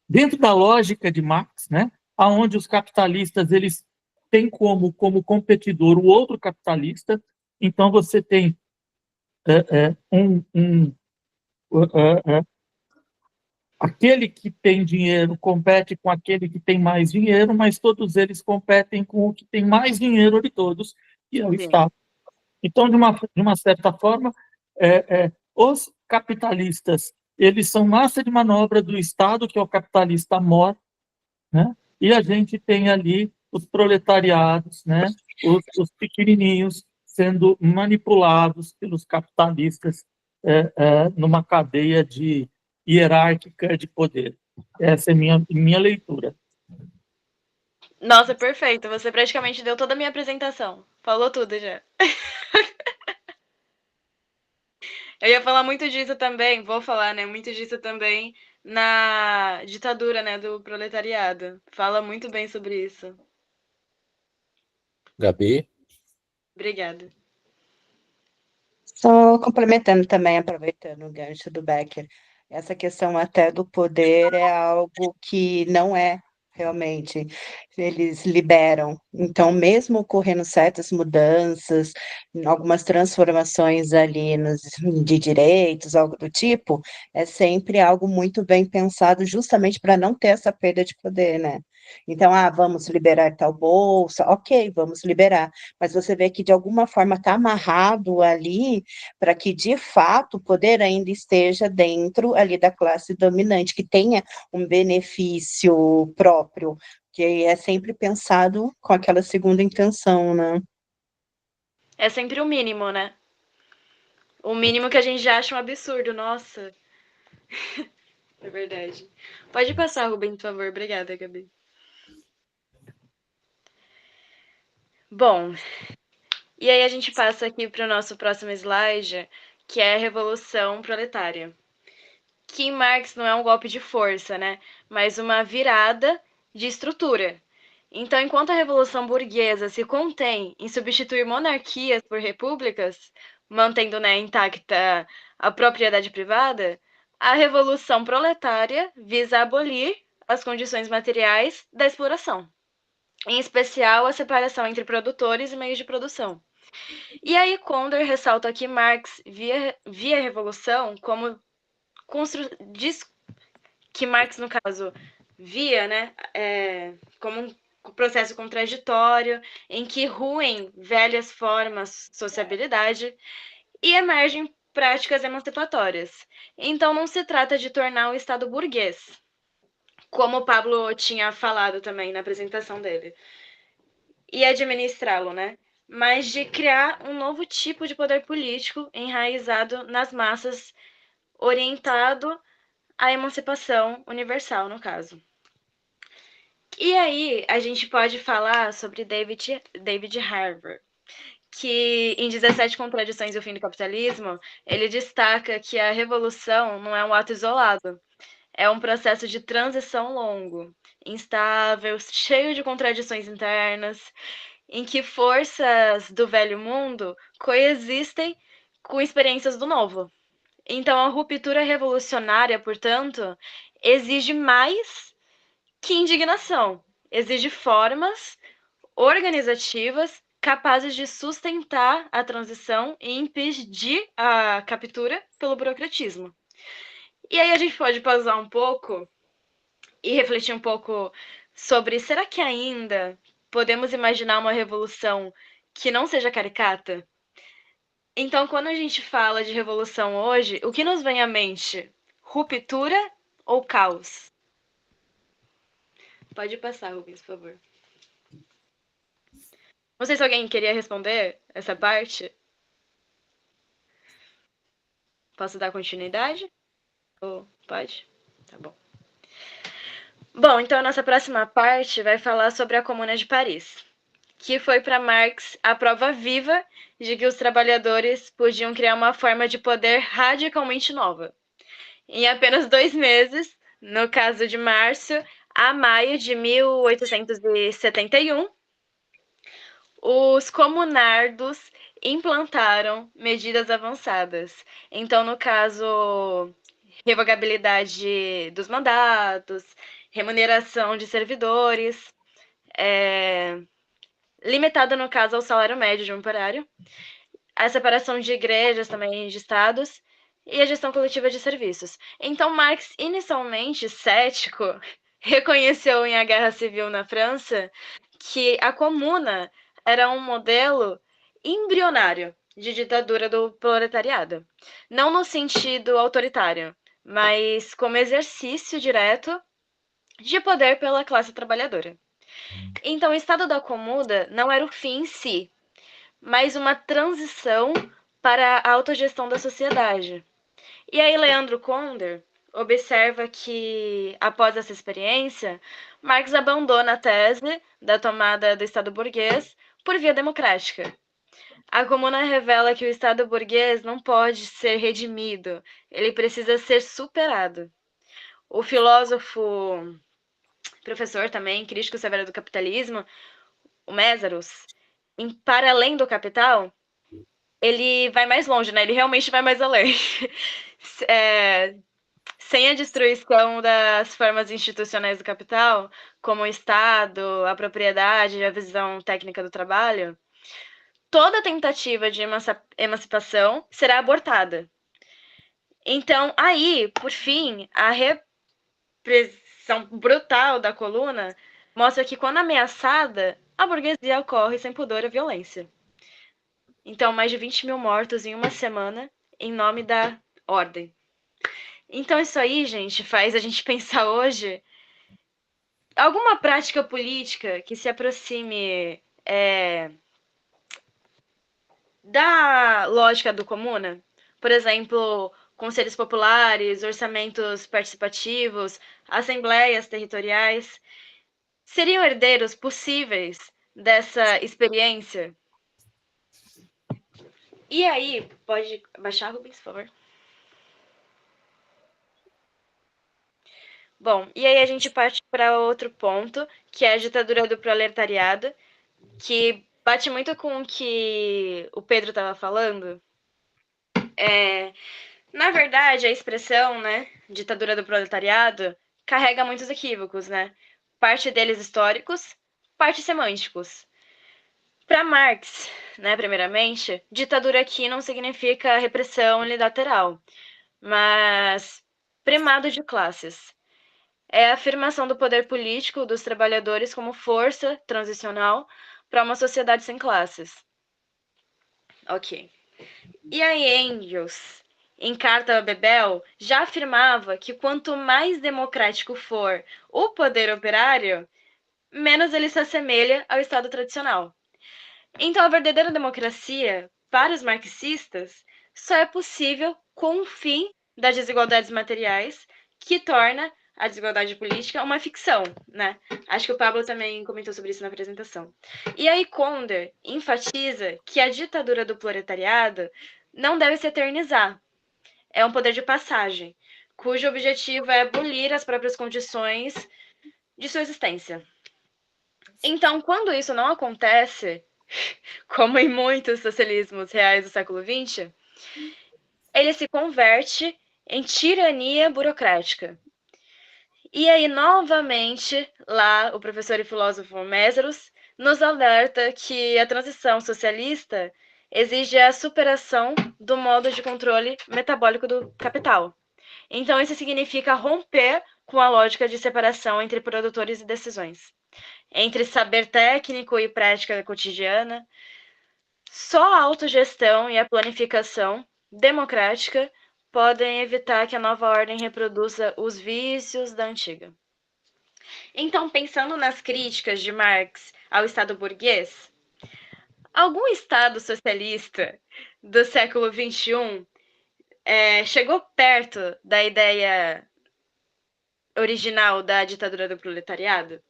dentro da lógica de Marx, né, aonde os capitalistas eles têm como competidor o outro capitalista, então você tem aquele que tem dinheiro compete com aquele que tem mais dinheiro, mas todos eles competem com o que tem mais dinheiro de todos, que é o Estado. Então, de uma certa forma, os capitalistas eles são massa de manobra do Estado, que é o capitalista mor, né? E a gente tem ali os proletariados, né? Os pequenininhos sendo manipulados pelos capitalistas numa cadeia hierárquica de poder. Essa é minha leitura. Nossa, perfeito. Você praticamente deu toda a minha apresentação. Falou tudo já. Eu ia falar muito disso também, vou falar, né? Muito disso também na ditadura, né, do proletariado. Fala muito bem sobre isso. Gabi? Obrigada. Só complementando também, aproveitando o gancho do Becker, essa questão até do poder é algo que não é realmente, eles liberam. Então, mesmo ocorrendo certas mudanças, algumas transformações ali de direitos, algo do tipo, é sempre algo muito bem pensado, justamente para não ter essa perda de poder, né? Então, vamos liberar tal bolsa, ok, vamos liberar, mas você vê que de alguma forma está amarrado ali para que de fato o poder ainda esteja dentro ali da classe dominante, que tenha um benefício próprio, que é sempre pensado com aquela segunda intenção, né? É sempre o mínimo, né? O mínimo que a gente já acha um absurdo, nossa. É verdade. Pode passar, Rubem, por favor. Obrigada, Gabi. Bom, e aí a gente passa aqui para o nosso próximo slide, que é a Revolução Proletária. Que em Marx não é um golpe de força, né? Mas uma virada de estrutura. Então, enquanto a Revolução Burguesa se contém em substituir monarquias por repúblicas, mantendo, né, intacta a propriedade privada, a Revolução Proletária visa abolir as condições materiais da exploração, em especial a separação entre produtores e meios de produção. E aí Condor ressalta que Marx via a Revolução como que Marx, no caso, via, né, como um processo contraditório em que ruem velhas formas de sociabilidade e emergem práticas emancipatórias. Então, não se trata de tornar o Estado burguês, como o Pablo tinha falado também na apresentação dele, e administrá-lo, né? Mas de criar um novo tipo de poder político enraizado nas massas, orientado à emancipação universal, no caso. E aí, a gente pode falar sobre David Harvey, que em 17 Contradições e o Fim do Capitalismo, ele destaca que a revolução não é um ato isolado, é um processo de transição longo, instável, cheio de contradições internas, em que forças do velho mundo coexistem com experiências do novo. Então, a ruptura revolucionária, portanto, exige mais que indignação, exige formas organizativas capazes de sustentar a transição e impedir a captura pelo burocratismo. E aí a gente pode pausar um pouco e refletir um pouco sobre, será que ainda podemos imaginar uma revolução que não seja caricata? Então, quando a gente fala de revolução hoje, o que nos vem à mente? Ruptura ou caos? Pode passar, Rubens, por favor. Não sei se alguém queria responder essa parte. Posso dar continuidade? Ou pode? Tá bom. Bom, então a nossa próxima parte vai falar sobre a Comuna de Paris, que foi para Marx a prova viva de que os trabalhadores podiam criar uma forma de poder radicalmente nova. Em apenas 2 meses, no caso de março a maio de 1871, os comunardos implantaram medidas avançadas. Então, no caso, revogabilidade dos mandatos, remuneração de servidores, limitada, no caso, ao salário médio de um operário, a separação de igrejas também de estados e a gestão coletiva de serviços. Então, Marx, inicialmente cético, reconheceu em A Guerra Civil na França que a comuna era um modelo embrionário de ditadura do proletariado. Não no sentido autoritário, mas como exercício direto de poder pela classe trabalhadora. Então, o estado da comuna não era o fim em si, mas uma transição para a autogestão da sociedade. E aí, Leandro Conder observa que, após essa experiência, Marx abandona a tese da tomada do Estado burguês por via democrática. A Comuna revela que o Estado burguês não pode ser redimido, ele precisa ser superado. O filósofo, professor também, crítico severo do capitalismo, o Mésaros, em Para Além do Capital, ele vai mais longe, né? Ele realmente vai mais além. Sem a destruição das formas institucionais do capital, como o Estado, a propriedade e a visão técnica do trabalho, toda tentativa de emancipação será abortada. Então, aí, por fim, a repressão brutal da coluna mostra que, quando ameaçada, a burguesia ocorre sem pudor à violência. Então, mais de 20 mil mortos em uma semana em nome da ordem. Então, isso aí, gente, faz a gente pensar hoje alguma prática política que se aproxime da lógica do comuna. Por exemplo, conselhos populares, orçamentos participativos, assembleias territoriais. Seriam herdeiros possíveis dessa experiência? E aí, pode baixar, Rubens, por favor? Bom, e aí a gente parte para outro ponto, que é a ditadura do proletariado, que bate muito com o que o Pedro estava falando. Na verdade, a expressão, né, ditadura do proletariado, carrega muitos equívocos, né? Parte deles históricos, parte semânticos. Para Marx, né, primeiramente, ditadura aqui não significa repressão unilateral, mas primado de classes. É a afirmação do poder político dos trabalhadores como força transicional para uma sociedade sem classes. Ok. E aí Engels, em Carta a Bebel, já afirmava que quanto mais democrático for o poder operário, menos ele se assemelha ao Estado tradicional. Então, a verdadeira democracia, para os marxistas, só é possível com o fim das desigualdades materiais, que torna a desigualdade política uma ficção, né? Acho que o Pablo também comentou sobre isso na apresentação. E aí Conder enfatiza que a ditadura do proletariado não deve se eternizar. É um poder de passagem, cujo objetivo é abolir as próprias condições de sua existência. Então, quando isso não acontece, como em muitos socialismos reais do século XX, ele se converte em tirania burocrática. E aí, novamente, lá, o professor e filósofo Mésaros nos alerta que a transição socialista exige a superação do modo de controle metabólico do capital. Então, isso significa romper com a lógica de separação entre produtores e decisões, entre saber técnico e prática cotidiana. Só a autogestão e a planificação democrática podem evitar que a nova ordem reproduza os vícios da antiga. Então, pensando nas críticas de Marx ao Estado burguês, algum Estado socialista do século XXI chegou perto da ideia original da ditadura do proletariado?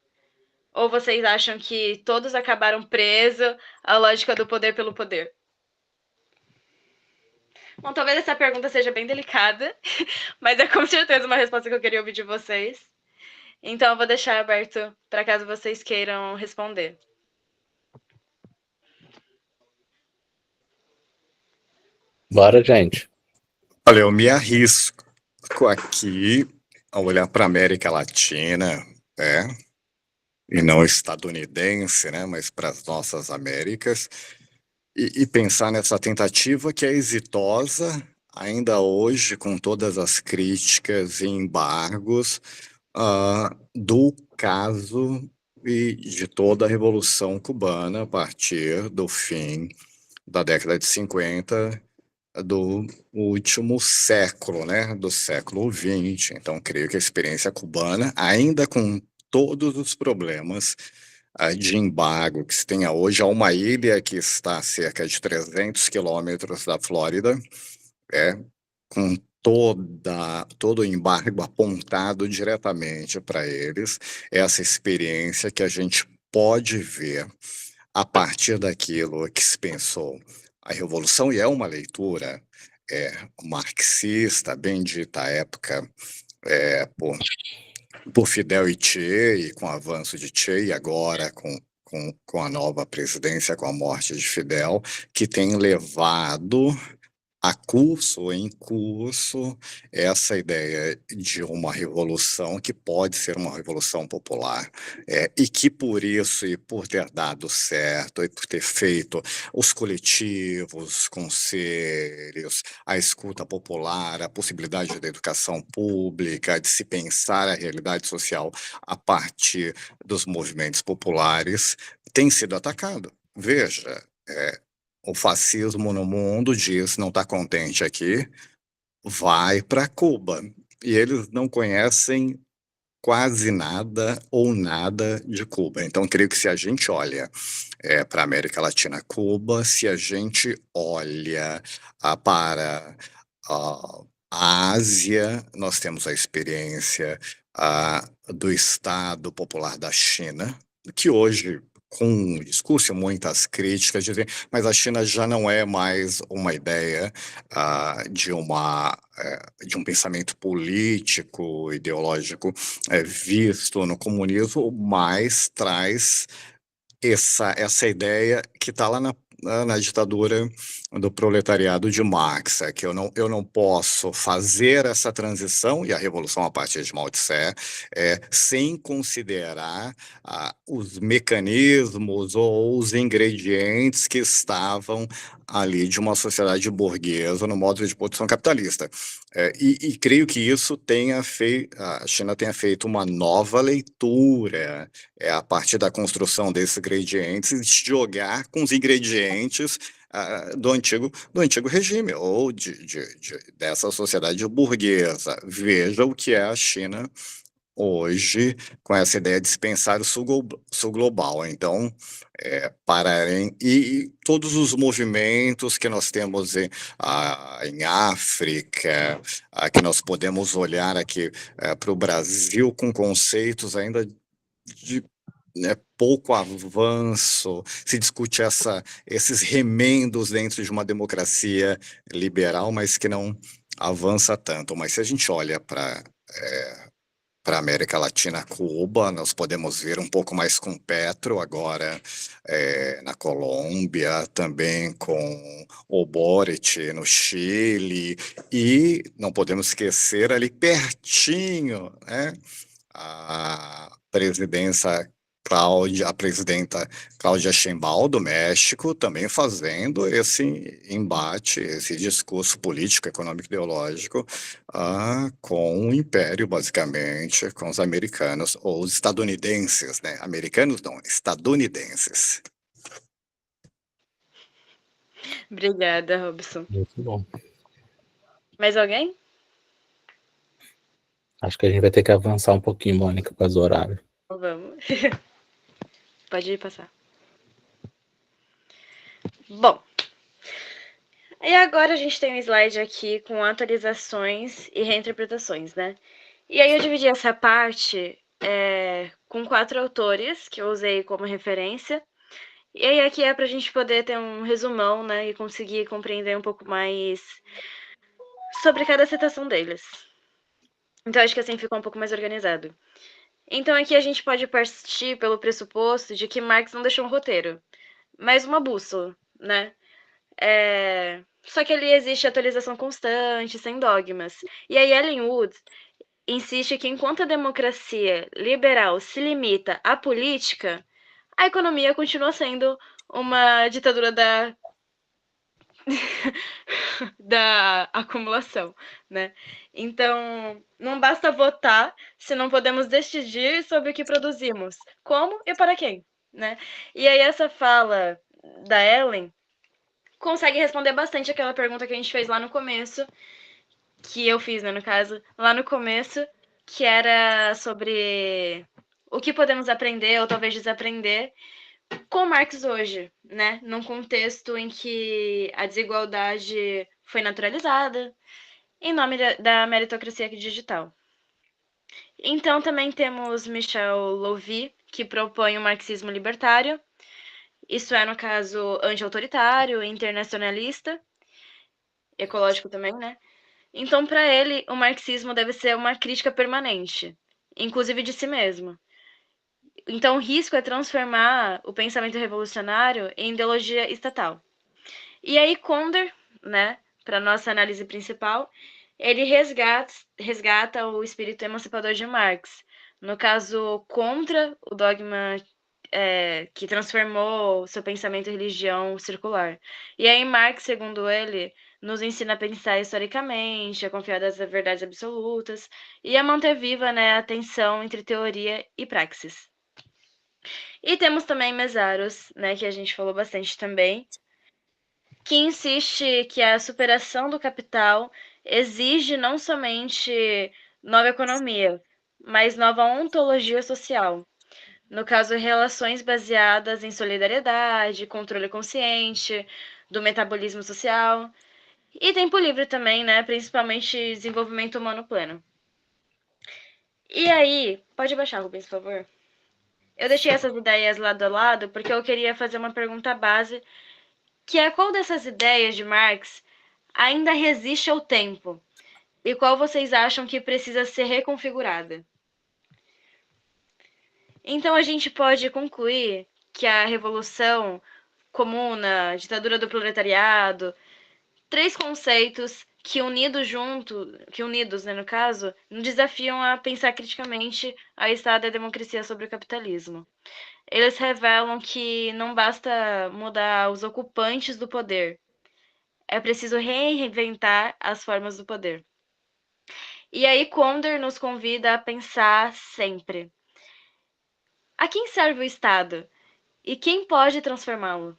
Ou vocês acham que todos acabaram presos à lógica do poder pelo poder? Bom, talvez essa pergunta seja bem delicada, mas é com certeza uma resposta que eu queria ouvir de vocês. Então, eu vou deixar aberto para caso vocês queiram responder. Bora, gente. Olha, eu me arrisco aqui a olhar para a América Latina, e não estadunidense, né, mas para as nossas Américas, e pensar nessa tentativa que é exitosa, ainda hoje, com todas as críticas e embargos, do caso e de toda a Revolução Cubana a partir do fim da década de 50 do último século, né, do século XX. Então, creio que a experiência cubana, ainda com todos os problemas de embargo que se tenha hoje, há uma ilha que está a cerca de 300 quilômetros da Flórida, com todo o embargo apontado diretamente para eles, essa experiência que a gente pode ver a partir daquilo que se pensou a Revolução, e é uma leitura marxista, bem dita à época por Fidel e Che, e com o avanço de Che, e agora com a nova presidência, com a morte de Fidel, que tem levado a curso ou em curso essa ideia de uma revolução que pode ser uma revolução popular, e que por isso e por ter dado certo e por ter feito os coletivos, conselhos, a escuta popular, a possibilidade da educação pública, de se pensar a realidade social a partir dos movimentos populares, tem sido atacado. Veja, o fascismo no mundo diz, não está contente aqui, vai para Cuba. E eles não conhecem quase nada ou nada de Cuba. Então, creio que se a gente olha para a América Latina, Cuba, se a gente olha para a Ásia, nós temos a experiência do Estado Popular da China, que hoje, com um discurso e muitas críticas, dizem, mas a China já não é mais uma ideia de um pensamento político, ideológico visto no comunismo, mas traz essa ideia que está lá na ditadura do proletariado de Marx, que eu não posso fazer essa transição e a revolução a partir de Mao Tse sem considerar os mecanismos ou os ingredientes que estavam ali de uma sociedade burguesa no modo de produção capitalista. E creio que isso a China tenha feito uma nova leitura a partir da construção desses ingredientes e de jogar com os ingredientes do antigo regime ou dessa sociedade burguesa. Veja o que é a China hoje, com essa ideia de dispensar o sul global. Então, pararem, e todos os movimentos que nós temos em África, que nós podemos olhar aqui para o Brasil com conceitos ainda de pouco avanço, se discute esses remendos dentro de uma democracia liberal, mas que não avança tanto. Mas se a gente olha para a América Latina, Cuba, nós podemos ver um pouco mais com Petro agora na Colômbia, também com o Boric no Chile, e não podemos esquecer ali pertinho, a presidência a presidenta Cláudia Sheinbaum, do México, também fazendo esse embate, esse discurso político, econômico, ideológico com o império, basicamente, com os americanos ou os estadunidenses, né? Americanos não, estadunidenses. Obrigada, Robson. Muito bom. Mais alguém? Acho que a gente vai ter que avançar um pouquinho, Mônica, com as horários. Vamos. Pode passar. Bom, e agora a gente tem um slide aqui com atualizações e reinterpretações, né? E aí eu dividi essa parte com 4 autores que eu usei como referência. E aí aqui é para a gente poder ter um resumão, né? E conseguir compreender um pouco mais sobre cada citação deles. Então acho que assim ficou um pouco mais organizado. Então aqui a gente pode partir pelo pressuposto de que Marx não deixou um roteiro, mas uma bússola, né? Só que ali existe atualização constante, sem dogmas. E aí Ellen Wood insiste que enquanto a democracia liberal se limita à política, a economia continua sendo uma ditadura da acumulação, né? Então, não basta votar se não podemos decidir sobre o que produzimos, como e para quem, né? E aí essa fala da Ellen consegue responder bastante aquela pergunta que a gente fez lá no começo, que eu fiz, né, no caso, lá no começo, que era sobre o que podemos aprender ou talvez desaprender com Marx hoje, né? Num contexto em que a desigualdade foi naturalizada em nome da meritocracia digital. Então também temos Michel Louvi, que propõe o marxismo libertário, isso é, no caso, anti-autoritário, internacionalista, ecológico também, né? Então, para ele, o marxismo deve ser uma crítica permanente, inclusive de si mesmo. Então, o risco é transformar o pensamento revolucionário em ideologia estatal. E aí, Konder, né, para nossa análise principal, ele resgata o espírito emancipador de Marx, no caso, contra o dogma que transformou seu pensamento em religião circular. E aí, Marx, segundo ele, nos ensina a pensar historicamente, a confiar das verdades absolutas e a manter viva, né, a tensão entre teoria e praxis. E temos também Mesaros, né, que a gente falou bastante também, que insiste que a superação do capital exige não somente nova economia, mas nova ontologia social. No caso, relações baseadas em solidariedade, controle consciente, do metabolismo social. E tempo livre também, né? Principalmente desenvolvimento humano pleno. E aí, pode baixar, Rubens, por favor? Eu deixei essas ideias lado a lado porque eu queria fazer uma pergunta base, que é qual dessas ideias de Marx ainda resiste ao tempo? E qual vocês acham que precisa ser reconfigurada? Então a gente pode concluir que a revolução comuna, ditadura do proletariado, 3 conceitos que unidos, né, no caso, nos desafiam a pensar criticamente a Estado e a democracia sobre o capitalismo. Eles revelam que não basta mudar os ocupantes do poder, é preciso reinventar as formas do poder. E aí Konder nos convida a pensar sempre: a quem serve o Estado? E quem pode transformá-lo?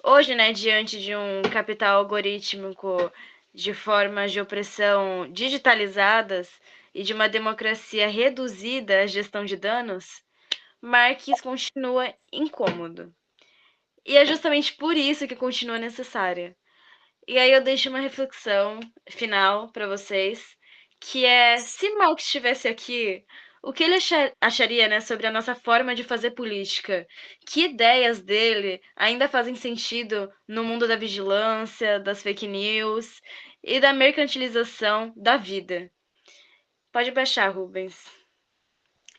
Hoje, né, diante de um capital algorítmico de formas de opressão digitalizadas e de uma democracia reduzida à gestão de danos, Marx continua incômodo. E é justamente por isso que continua necessária. E aí eu deixo uma reflexão final para vocês, que é, se Marx estivesse aqui, o que ele acharia, né, sobre a nossa forma de fazer política? Que ideias dele ainda fazem sentido no mundo da vigilância, das fake news e da mercantilização da vida? Pode baixar, Rubens.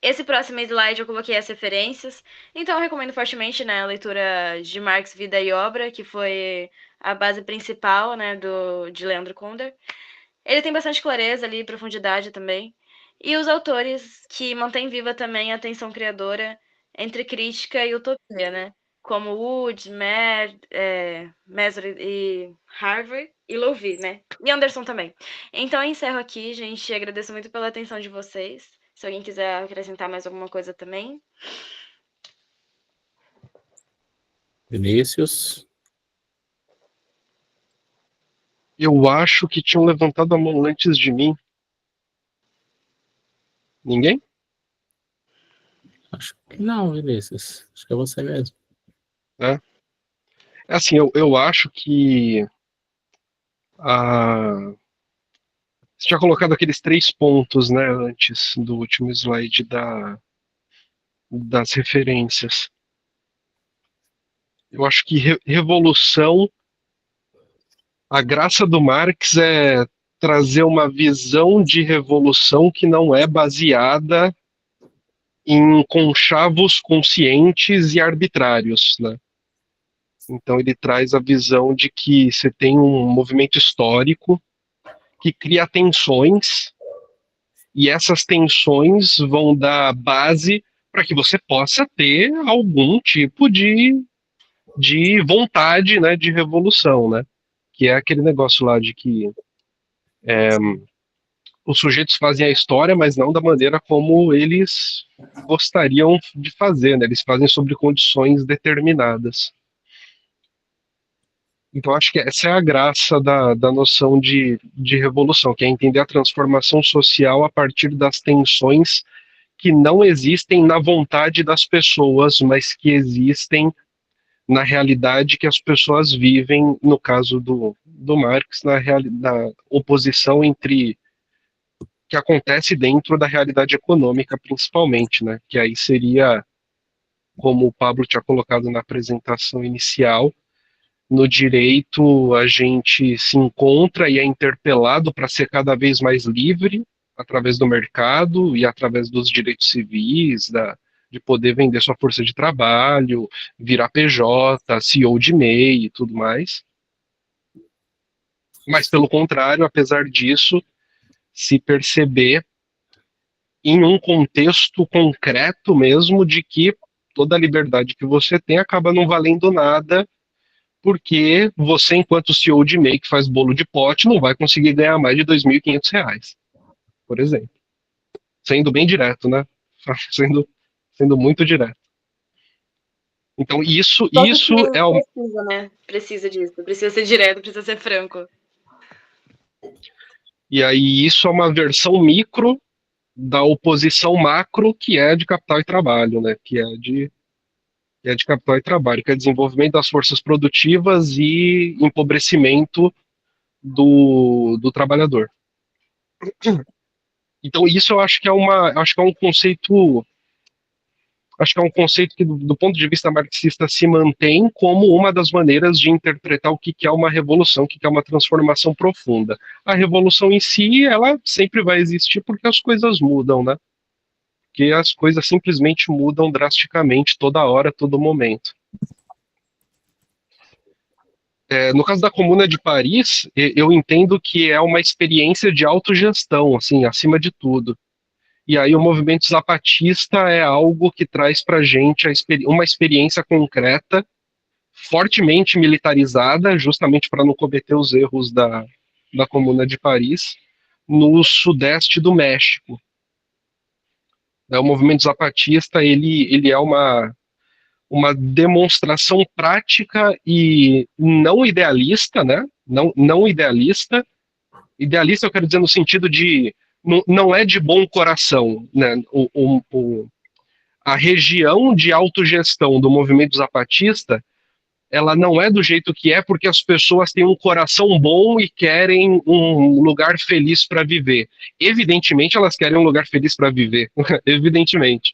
Esse próximo slide eu coloquei as referências, então eu recomendo fortemente, né, a leitura de Marx, Vida e Obra, que foi a base principal, né, de Leandro Konder. Ele tem bastante clareza ali, profundidade também. e os autores que mantêm viva também a tensão criadora entre crítica e utopia, né? Como Wood, Maslow e Harvey e Louvi, né? E Anderson também. Então eu encerro aqui, gente. Agradeço muito pela atenção de vocês. Se alguém quiser acrescentar mais alguma coisa também. Vinícius? Eu acho que tinham levantado a mão antes de mim. Ninguém? Acho que não, Vinícius. Acho que é você mesmo. É assim, eu acho que você tinha colocado aqueles 3 pontos, né, antes do último slide das referências. Eu acho que revolução, a graça do Marx é trazer uma visão de revolução que não é baseada em conchavos conscientes e arbitrários, né? Então ele traz a visão de que você tem um movimento histórico que cria tensões, e essas tensões vão dar base para que você possa ter algum tipo de vontade, né, de revolução, né? Que é aquele negócio lá de que os sujeitos fazem a história, mas não da maneira como eles gostariam de fazer, né? Eles fazem sobre condições determinadas. Então, acho que essa é a graça da noção de revolução, que é entender a transformação social a partir das tensões que não existem na vontade das pessoas, mas que existem na realidade que as pessoas vivem, no caso do Marx, na oposição entre que acontece dentro da realidade econômica, principalmente, né? Que aí seria, como o Pablo tinha colocado na apresentação inicial, no direito a gente se encontra e é interpelado para ser cada vez mais livre através do mercado e através dos direitos civis, de poder vender sua força de trabalho, virar PJ, CEO de MEI e tudo mais. Mas, pelo contrário, apesar disso, se perceber em um contexto concreto mesmo de que toda a liberdade que você tem acaba não valendo nada, porque você, enquanto CEO de MEI que faz bolo de pote, não vai conseguir ganhar mais de R$ 2.500, por exemplo. Sendo bem direto, né? Sendo muito direto. Então, isso é o... Precisa, né? Precisa disso. Precisa ser direto, precisa ser franco. E aí, isso é uma versão micro da oposição macro, que é de capital e trabalho, né? Que é de capital e trabalho, que é desenvolvimento das forças produtivas e empobrecimento do trabalhador. Então, isso eu acho que é um conceito que, do ponto de vista marxista, se mantém como uma das maneiras de interpretar o que é uma revolução, o que é uma transformação profunda. A revolução em si, ela sempre vai existir porque as coisas mudam, né? Porque as coisas simplesmente mudam drasticamente toda hora, todo momento. No caso da Comuna de Paris, eu entendo que é uma experiência de autogestão, assim, acima de tudo. E aí o movimento zapatista é algo que traz para a gente uma experiência concreta, fortemente militarizada, justamente para não cometer os erros da Comuna de Paris, no sudeste do México. O movimento zapatista ele é uma demonstração prática e não idealista, né? Não idealista. Idealista eu quero dizer no sentido de não é de bom coração, né? A região de autogestão do movimento zapatista, ela não é do jeito que é porque as pessoas têm um coração bom e querem um lugar feliz para viver. Evidentemente elas querem um lugar feliz para viver, evidentemente.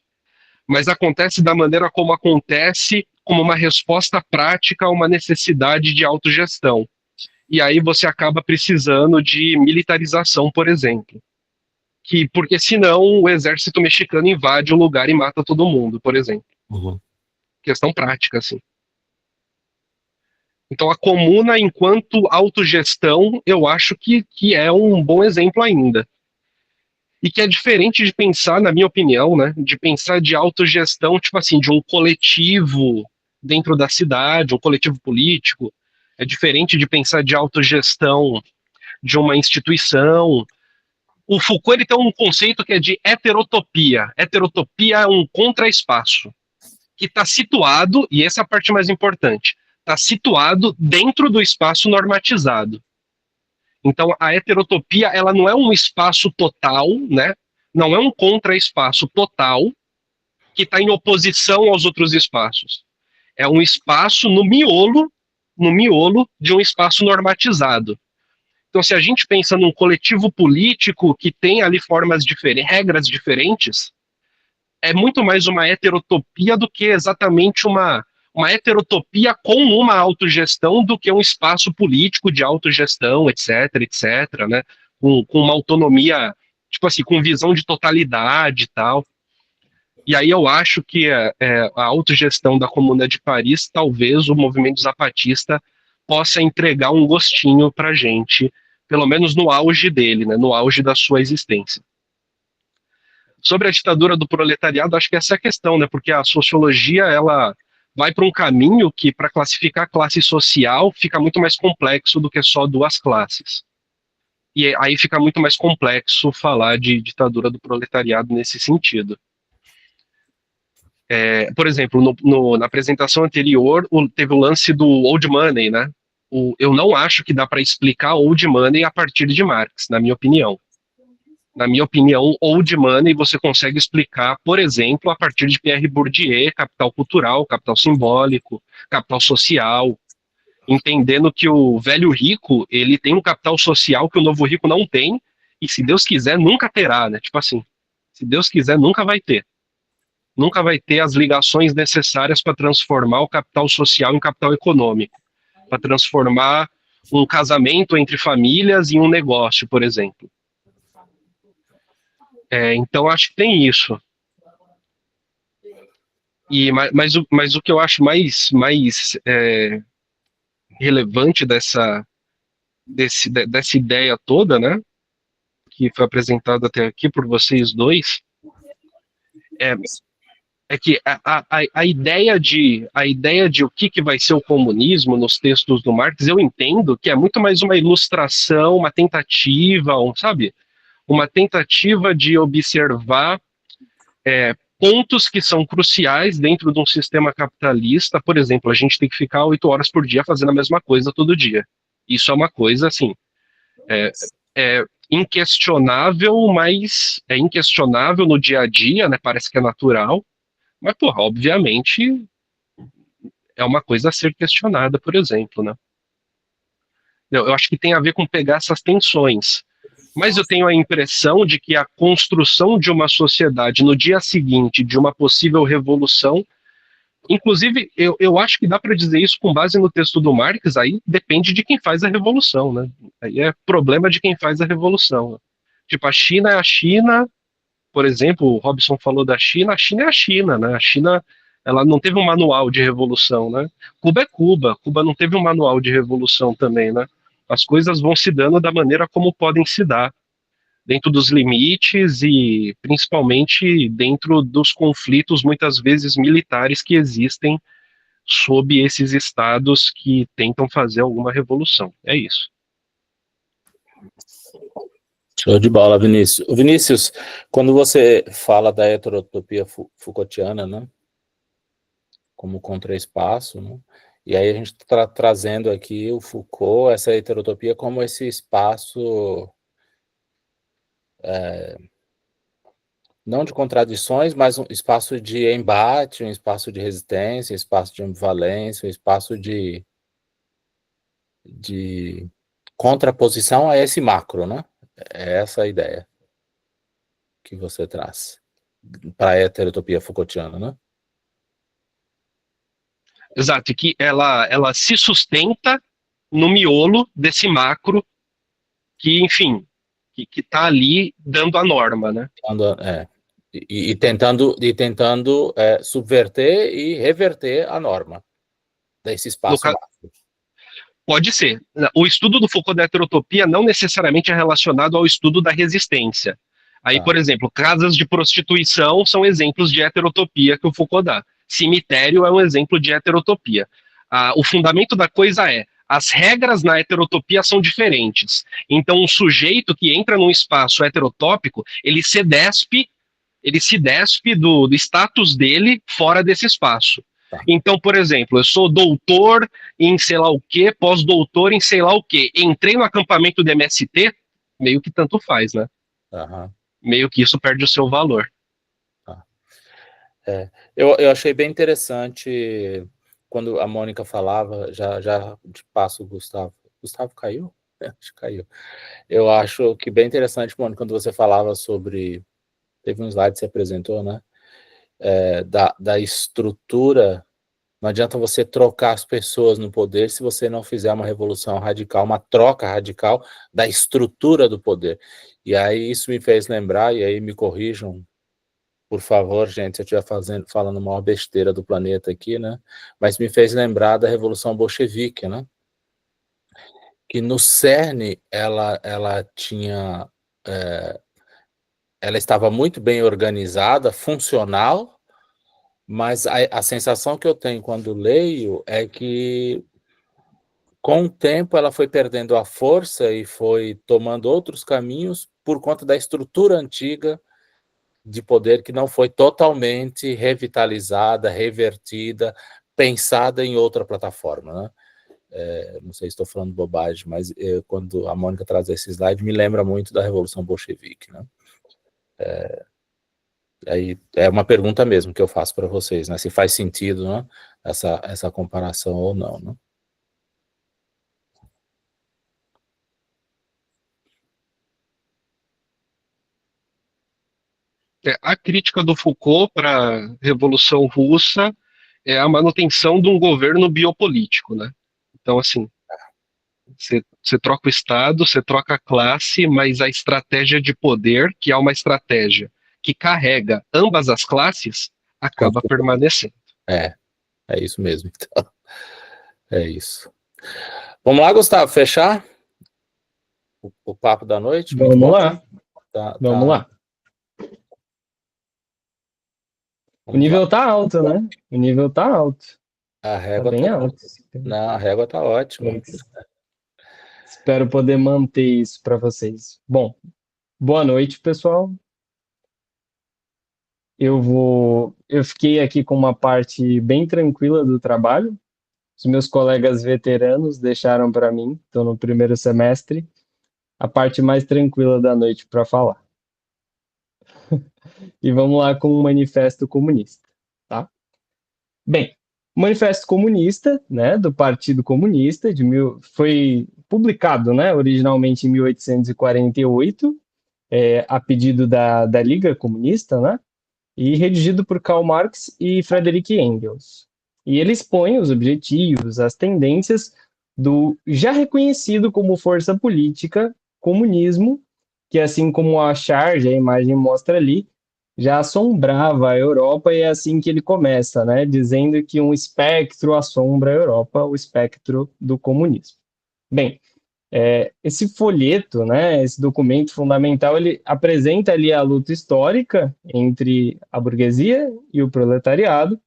Mas acontece da maneira como acontece, como uma resposta prática a uma necessidade de autogestão. E aí você acaba precisando de militarização, por exemplo. Porque senão o exército mexicano invade o lugar e mata todo mundo, por exemplo. Uhum. Questão prática, assim. Então a comuna, enquanto autogestão, eu acho que é um bom exemplo ainda. e que é diferente de pensar, na minha opinião, né, de pensar de autogestão, tipo assim, de um coletivo dentro da cidade, um coletivo político, é diferente de pensar de autogestão de uma instituição. O Foucault ele tem um conceito que é de heterotopia. Heterotopia é um contraespaço, que está situado, e essa é a parte mais importante, está situado dentro do espaço normatizado. Então, a heterotopia, ela não é um espaço total, né? Não é um contraespaço total que está em oposição aos outros espaços. É um espaço no miolo de um espaço normatizado. Então, se a gente pensa num coletivo político que tem ali regras diferentes, é muito mais uma heterotopia do que exatamente uma heterotopia com uma autogestão do que um espaço político de autogestão, etc, né? Com uma autonomia, tipo assim, com visão de totalidade e tal. E aí eu acho que a autogestão da Comuna de Paris, talvez o movimento zapatista possa entregar um gostinho para a gente, pelo menos no auge dele, né? No auge da sua existência. Sobre a ditadura do proletariado, acho que essa é a questão, né? Porque a sociologia, ela vai para um caminho que, para classificar a classe social, fica muito mais complexo do que só duas classes. E aí fica muito mais complexo falar de ditadura do proletariado nesse sentido. Por exemplo, na apresentação anterior, teve o lance do old money, né? Eu não acho que dá para explicar old money a partir de Marx, na minha opinião. Na minha opinião, old money você consegue explicar, por exemplo, a partir de Pierre Bourdieu, capital cultural, capital simbólico, capital social, entendendo que o velho rico, ele tem um capital social que o novo rico não tem, e se Deus quiser, nunca terá, né? Tipo assim, se Deus quiser, nunca vai ter. Nunca vai ter as ligações necessárias para transformar o capital social em capital econômico, para transformar um casamento entre famílias em um negócio, por exemplo. Então, acho que tem isso. Mas o que eu acho mais relevante dessa ideia toda, né, que foi apresentada até aqui por vocês dois, é que a ideia de o que vai ser o comunismo nos textos do Marx, eu entendo que é muito mais uma ilustração, uma tentativa, sabe? Uma tentativa de observar pontos que são cruciais dentro de um sistema capitalista. Por exemplo, a gente tem que ficar 8 horas por dia fazendo a mesma coisa todo dia. Isso é uma coisa, assim, inquestionável, mas é inquestionável no dia a dia, né? Parece que é natural, mas, porra, obviamente é uma coisa a ser questionada, por exemplo, né? Eu acho que tem a ver com pegar essas tensões. Mas eu tenho a impressão de que a construção de uma sociedade no dia seguinte de uma possível revolução, inclusive, eu acho que dá para dizer isso com base no texto do Marx, aí depende de quem faz a revolução, né? Aí é problema de quem faz a revolução. Tipo, a China é a China, por exemplo, o Robson falou da China, a China é a China, né? A China, ela não teve um manual de revolução, né? Cuba é Cuba, Cuba não teve um manual de revolução também, né? As coisas vão se dando da maneira como podem se dar, dentro dos limites e principalmente dentro dos conflitos, muitas vezes militares, que existem sob esses estados que tentam fazer alguma revolução. É isso. Show de bola, Vinícius. Vinícius, quando você fala da heterotopia Foucaultiana, né, como contraespaço, né, e aí a gente está trazendo aqui o Foucault, essa heterotopia, como esse espaço não de contradições, mas um espaço de embate, um espaço de resistência, um espaço de ambivalência, um espaço de contraposição a esse macro, né? É essa a ideia que você traz para a heterotopia Foucaultiana, né? Exato, e que ela se sustenta no miolo desse macro que, enfim, que está ali dando a norma, né? E tentando subverter e reverter a norma desse espaço macro. Pode ser. O estudo do Foucault da heterotopia não necessariamente é relacionado ao estudo da resistência, Aí, Tá. por exemplo, casas de prostituição são exemplos de heterotopia que o Foucault dá. Cemitério é um exemplo de heterotopia. O fundamento da coisa é, as regras na heterotopia são diferentes. Então, um sujeito que entra num espaço heterotópico, ele se despe do status dele fora desse espaço. Tá. Então, por exemplo, eu sou doutor em sei lá o quê, pós-doutor em sei lá o quê. Entrei no acampamento do MST, meio que tanto faz, né? Aham. Meio que isso perde o seu valor. Eu achei bem interessante quando a Mônica falava, já te passo o Gustavo. Gustavo caiu? Acho que caiu. Eu acho que bem interessante, Mônica, quando você falava sobre... Teve um slide que você apresentou, né? Da estrutura. Não adianta você trocar as pessoas no poder se você não fizer uma revolução radical, uma troca radical da estrutura do poder. E aí isso me fez lembrar, e aí me corrijam, por favor, gente, se eu estiver falando uma besteira do planeta aqui, né? Mas me fez lembrar da Revolução Bolchevique, né? Que no cerne ela tinha... ela estava muito bem organizada, funcional, mas a sensação que eu tenho quando leio é que, com o tempo, ela foi perdendo a força e foi tomando outros caminhos por conta da estrutura antiga de poder que não foi totalmente revitalizada, revertida, pensada em outra plataforma, né? Não sei se estou falando bobagem, mas quando a Mônica traz esse slide, me lembra muito da Revolução Bolchevique, né? Aí é uma pergunta mesmo que eu faço para vocês, né? Se faz sentido, né? Essa comparação ou não, né? A crítica do Foucault para a Revolução Russa é a manutenção de um governo biopolítico, né? Então, assim, você troca o Estado, você troca a classe, mas a estratégia de poder, que é uma estratégia que carrega ambas as classes, acaba permanecendo. É isso mesmo, então. É isso. Vamos lá, Gustavo, fechar o papo da noite? Muito Vamos bom. lá. Vamos lá. O nível tá alto, né? O nível tá alto. A régua tá bem alto. Não, a régua tá ótima. Espero poder manter isso para vocês. Bom, boa noite, pessoal. Eu fiquei aqui com uma parte bem tranquila do trabalho. Os meus colegas veteranos deixaram para mim, estou no primeiro semestre, a parte mais tranquila da noite para falar. E vamos lá com o Manifesto Comunista, tá? Bem, o Manifesto Comunista, né, do Partido Comunista, foi publicado, né, originalmente em 1848, a pedido da Liga Comunista, né, e redigido por Karl Marx e Friedrich Engels. E ele expõe os objetivos, as tendências do já reconhecido como força política comunismo, que assim como a charge, a imagem mostra ali, já assombrava a Europa, e é assim que ele começa, né, dizendo que um espectro assombra a Europa, o espectro do comunismo. Bem, esse folheto, né, esse documento fundamental, ele apresenta ali a luta histórica entre a burguesia e o proletariado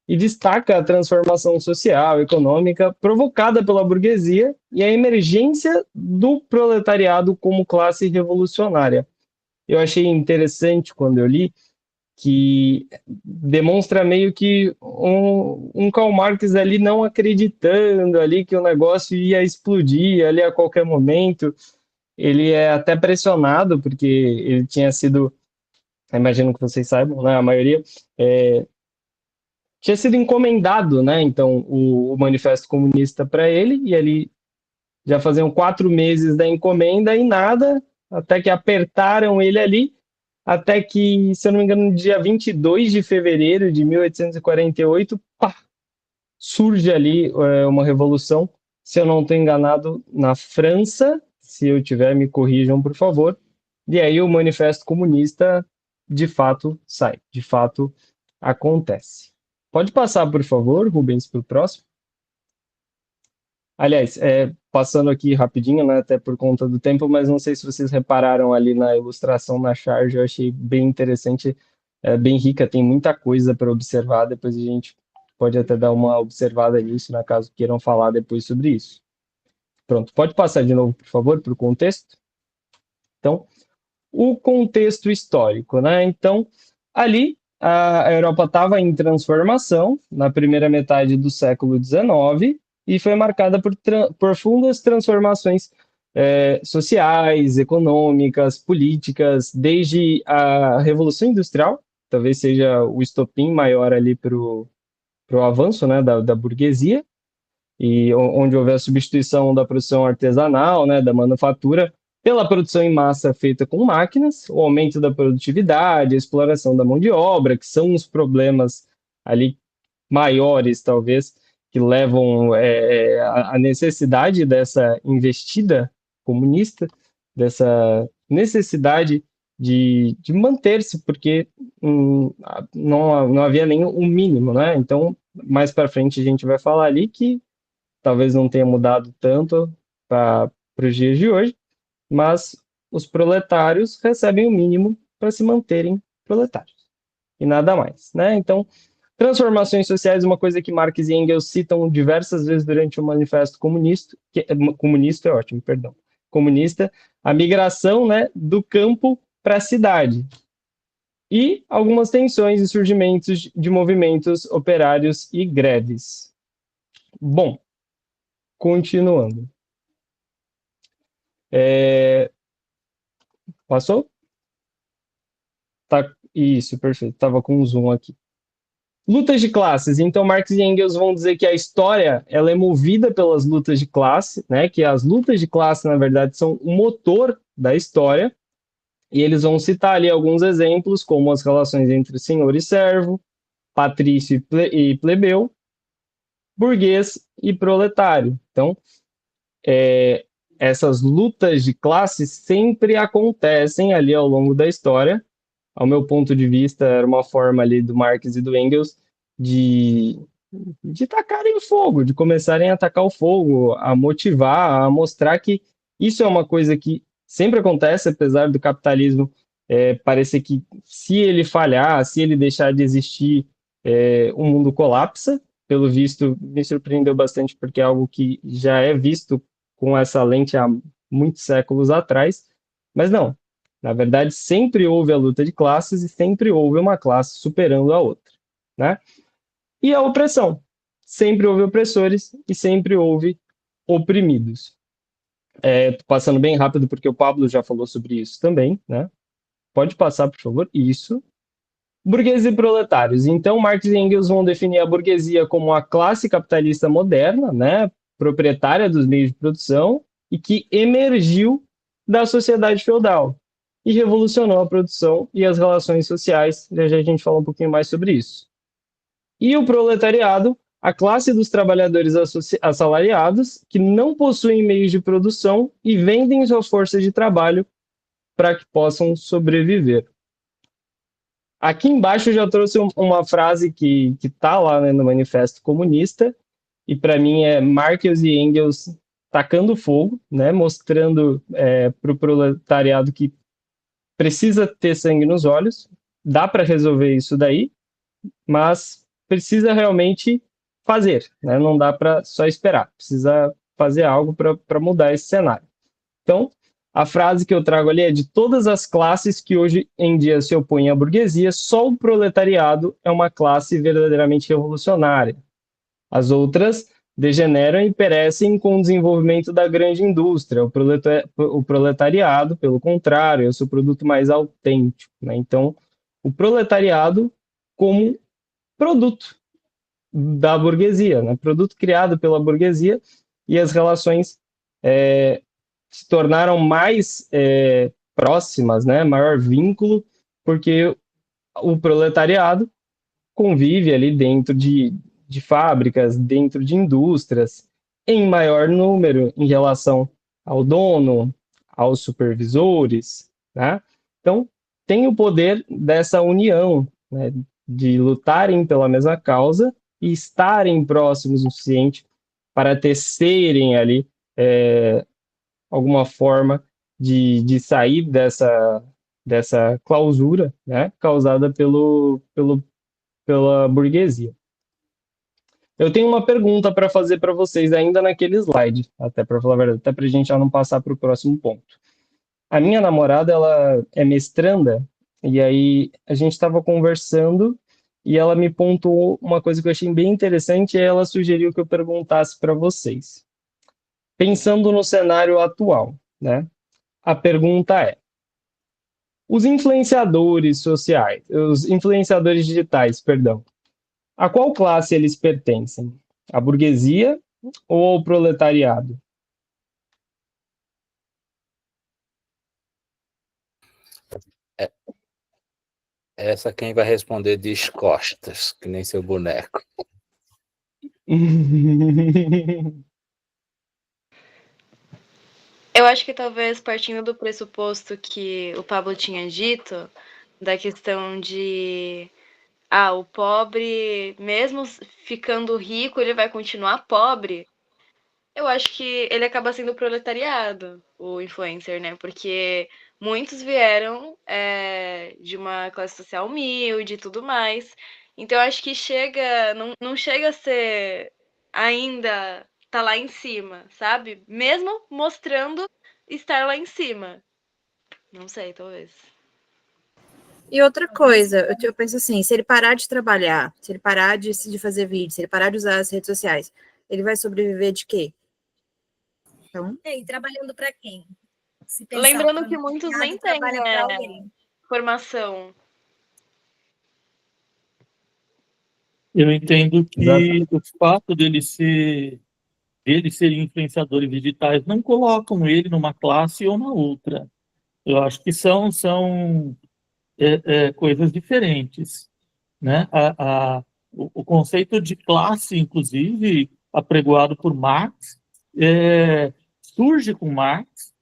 e destaca a transformação social, econômica provocada pela burguesia e a emergência do proletariado como classe revolucionária. Eu achei interessante quando eu li que demonstra meio que um Karl Marx ali não acreditando ali que o negócio ia explodir ali a qualquer momento. Ele é até pressionado, porque ele tinha sido, imagino que vocês saibam, né, a maioria, tinha sido encomendado, né, então, o Manifesto Comunista para ele, e ali já faziam 4 meses da encomenda e nada, até que apertaram ele ali, até que, se eu não me engano, no dia 22 de fevereiro de 1848, surge ali uma revolução, se eu não estou enganado, na França. Se eu tiver, me corrijam, por favor. E aí o Manifesto Comunista, de fato, sai, de fato, acontece. Pode passar, por favor, Rubens, para o próximo. Aliás, passando aqui rapidinho, né, até por conta do tempo, mas não sei se vocês repararam ali na ilustração na charge, eu achei bem interessante, bem rica, tem muita coisa para observar, depois a gente pode até dar uma observada nisso, na caso queiram falar depois sobre isso. Pronto, pode passar de novo, por favor, para o contexto? Então, o contexto histórico, né? Então, ali a Europa estava em transformação na primeira metade do século XIX e foi marcada por profundas transformações sociais, econômicas, políticas, desde a Revolução Industrial, talvez seja o estopim maior ali para o avanço, né, da burguesia, e onde houve a substituição da produção artesanal, né, da manufatura, pela produção em massa feita com máquinas, o aumento da produtividade, a exploração da mão de obra, que são os problemas ali maiores, talvez, que levam a necessidade dessa investida comunista, dessa necessidade de manter-se, porque não havia nem um mínimo, né? Então, mais para frente a gente vai falar ali que talvez não tenha mudado tanto para os dias de hoje, mas os proletários recebem o mínimo para se manterem proletários, e nada mais, né? Então, transformações sociais, uma coisa que Marx e Engels citam diversas vezes durante o Manifesto Comunista, comunista, a migração, né, do campo para a cidade, e algumas tensões e surgimentos de movimentos operários e greves. Bom, continuando. Passou? Tá, isso, perfeito. Estava com um zoom aqui. Lutas de classes. Então, Marx e Engels vão dizer que a história ela é movida pelas lutas de classe, né? Que as lutas de classe, na verdade, são o motor da história. E eles vão citar ali alguns exemplos, como as relações entre senhor e servo, patrício e plebeu, burguês e proletário. Então, essas lutas de classes sempre acontecem ali ao longo da história. Ao meu ponto de vista, era uma forma ali do Marx e do Engels de tacarem o fogo, de começarem a atacar o fogo, a motivar, a mostrar que isso é uma coisa que sempre acontece, apesar do capitalismo parecer que se ele falhar, se ele deixar de existir, o mundo colapsa. Pelo visto, me surpreendeu bastante, porque é algo que já é visto com essa lente há muitos séculos atrás, mas não. Na verdade, sempre houve a luta de classes e sempre houve uma classe superando a outra, né? E a opressão. Sempre houve opressores e sempre houve oprimidos. Passando bem rápido, porque o Pablo já falou sobre isso também, né? Pode passar, por favor. Isso. Burgueses e proletários. Então, Marx e Engels vão definir a burguesia como a classe capitalista moderna, né? Proprietária dos meios de produção e que emergiu da sociedade feudal e revolucionou a produção e as relações sociais. Já a gente fala um pouquinho mais sobre isso. E o proletariado, a classe dos trabalhadores assalariados que não possuem meios de produção e vendem sua força de trabalho para que possam sobreviver. Aqui embaixo eu já trouxe uma frase que está lá, né, no Manifesto Comunista, e para mim é Marx e Engels tacando fogo, né, mostrando para o proletariado que precisa ter sangue nos olhos, dá para resolver isso daí, mas precisa realmente fazer, né? Não dá para só esperar, precisa fazer algo para mudar esse cenário. Então, a frase que eu trago ali é: de todas as classes que hoje em dia se opõem à burguesia, só o proletariado é uma classe verdadeiramente revolucionária. As outras degeneram e perecem com o desenvolvimento da grande indústria. O proletariado, pelo contrário, é o seu produto mais autêntico, né? Então, o proletariado como produto da burguesia, né? Produto criado pela burguesia, e as relações se tornaram mais próximas, né? Maior vínculo, porque o proletariado convive ali dentro de fábricas, dentro de indústrias, em maior número em relação ao dono, aos supervisores, né? Então, tem o poder dessa união, né, de lutarem pela mesma causa e estarem próximos o suficiente para tecerem ali alguma forma de sair dessa clausura, né, causada pela burguesia. Eu tenho uma pergunta para fazer para vocês ainda naquele slide, até para falar a verdade, até para a gente já não passar para o próximo ponto. A minha namorada, ela é mestranda, e aí a gente estava conversando e ela me pontuou uma coisa que eu achei bem interessante, e ela sugeriu que eu perguntasse para vocês. Pensando no cenário atual, né? A pergunta é: os influenciadores sociais, os influenciadores digitais, perdão, a qual classe eles pertencem? À burguesia ou ao proletariado? Essa quem vai responder diz costas, que nem seu boneco. Eu acho que talvez partindo do pressuposto que o Pablo tinha dito, da questão de o pobre, mesmo ficando rico, ele vai continuar pobre. Eu acho que ele acaba sendo proletariado, o influencer, né? Porque muitos vieram de uma classe social humilde e tudo mais. Então, eu acho que não chega a ser ainda tá lá em cima, sabe? Mesmo mostrando estar lá em cima. Não sei, talvez. E outra coisa, eu penso assim, se ele parar de trabalhar, se ele parar de fazer vídeo, se ele parar de usar as redes sociais, ele vai sobreviver de quê? Então, e trabalhando para quem? Se pensar, lembrando que muitos nem têm formação. Eu entendo que o fato dele ser influenciadores digitais não colocam ele numa classe ou na outra. Eu acho que são coisas diferentes, né? O conceito de classe, inclusive, apregoado por Marx, surge com Marx,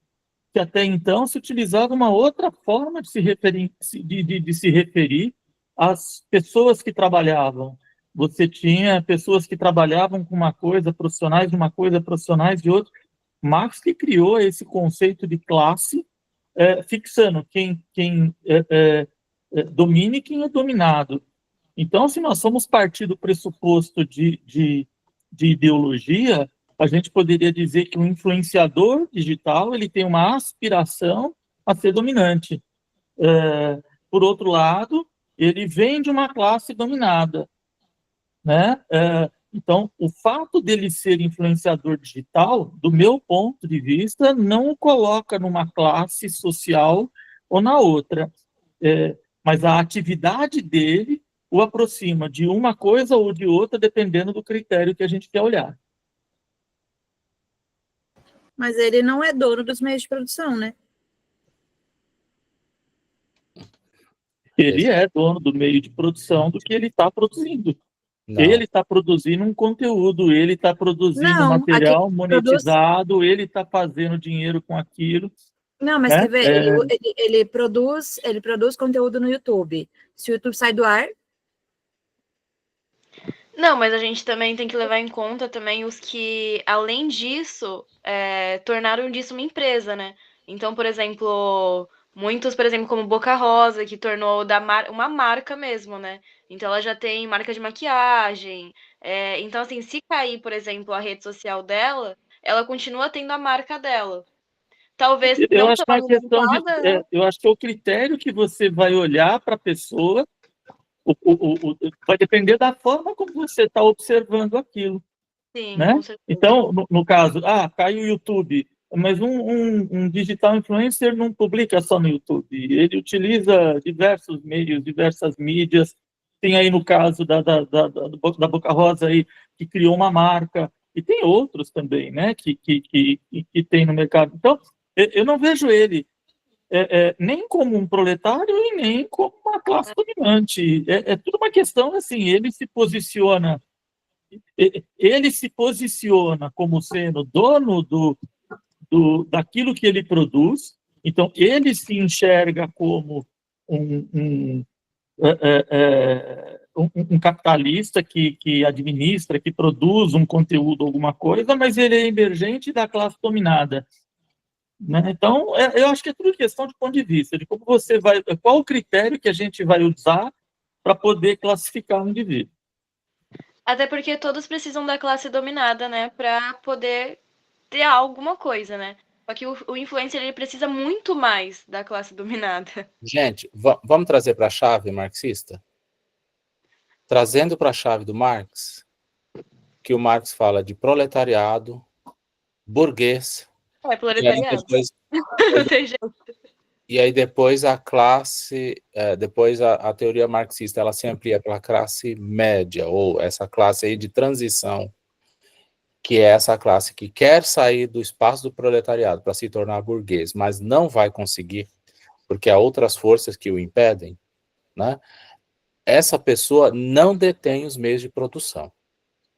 que até então se utilizava uma outra forma de se referir às pessoas que trabalhavam. Você tinha pessoas que trabalhavam com uma coisa, profissionais de uma coisa, profissionais de outra. Marx que criou esse conceito de classe, fixando quem domina e quem é dominado. Então, se nós formos partir do pressuposto de ideologia, a gente poderia dizer que o influenciador digital ele tem uma aspiração a ser dominante. Por outro lado, ele vem de uma classe dominada, né? Então, o fato dele ser influenciador digital, do meu ponto de vista, não o coloca numa classe social ou na outra. Mas a atividade dele o aproxima de uma coisa ou de outra, dependendo do critério que a gente quer olhar. Mas ele não é dono dos meios de produção, né? Ele é dono do meio de produção do que ele está produzindo. Não. Ele está produzindo um conteúdo, ele está produzindo material monetizado, ele está fazendo dinheiro com aquilo. Não, mas quer ver? Ele produz conteúdo no YouTube. Se o YouTube sai do ar... Não, mas a gente também tem que levar em conta também os que, além disso, tornaram disso uma empresa, né? Então, por exemplo, muitos, por exemplo, como Boca Rosa, que tornou uma marca mesmo, né? Então, ela já tem marca de maquiagem. Então, assim, se cair, por exemplo, a rede social dela, ela continua tendo a marca dela. Talvez eu acho que é uma questão de, eu acho que é o critério que você vai olhar para a pessoa, vai depender da forma como você está observando aquilo. Sim, né? Com certeza. Então, no caso, cai o YouTube, mas um digital influencer não publica só no YouTube, ele utiliza diversos meios, diversas mídias. Tem aí no caso da Boca Rosa aí, que criou uma marca, e tem outros também, né, que tem no mercado. Então, eu não vejo ele nem como um proletário e nem como uma classe dominante. É tudo uma questão, assim, ele se posiciona como sendo dono daquilo que ele produz, então ele se enxerga como um capitalista que administra, que produz um conteúdo, alguma coisa, mas ele é emergente da classe dominada. Né? Então, eu acho que é tudo questão de ponto de vista, de como você vai, qual o critério que a gente vai usar para poder classificar um indivíduo. Até porque todos precisam da classe dominada, né, para poder ter alguma coisa, né? Só que o influencer, ele precisa muito mais da classe dominada. Gente, vamos trazer para a chave marxista? Trazendo para a chave do Marx, que o Marx fala de proletariado, burguês, Proletariado. Não tem jeito. E aí depois a classe, depois a teoria marxista, ela se amplia para a classe média, ou essa classe aí de transição, que é essa classe que quer sair do espaço do proletariado para se tornar burguês, mas não vai conseguir, porque há outras forças que o impedem, né? Essa pessoa não detém os meios de produção.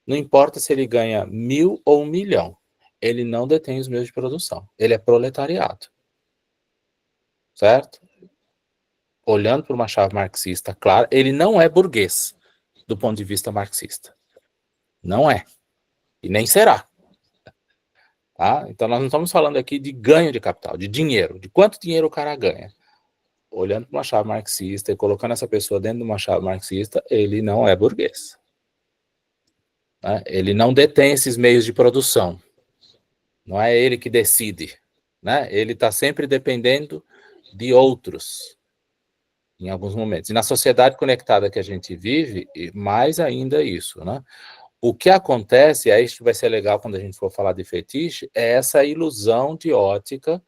Não importa se ele ganha 1.000 ou 1 milhão, ele não detém os meios de produção. Ele é proletariado. Certo? Olhando para uma chave marxista, claro, ele não é burguês, do ponto de vista marxista. Não é. E nem será. Tá? Então, nós não estamos falando aqui de ganho de capital, de dinheiro, de quanto dinheiro o cara ganha. Olhando para uma chave marxista e colocando essa pessoa dentro de uma chave marxista, ele não é burguês. Né? Ele não detém esses meios de produção. Não é ele que decide. Né? Ele está sempre dependendo de outros, em alguns momentos. E na sociedade conectada que a gente vive, mais ainda isso, né? O que acontece, aí isso vai ser legal quando a gente for falar de fetiche, é essa ilusão de ótica,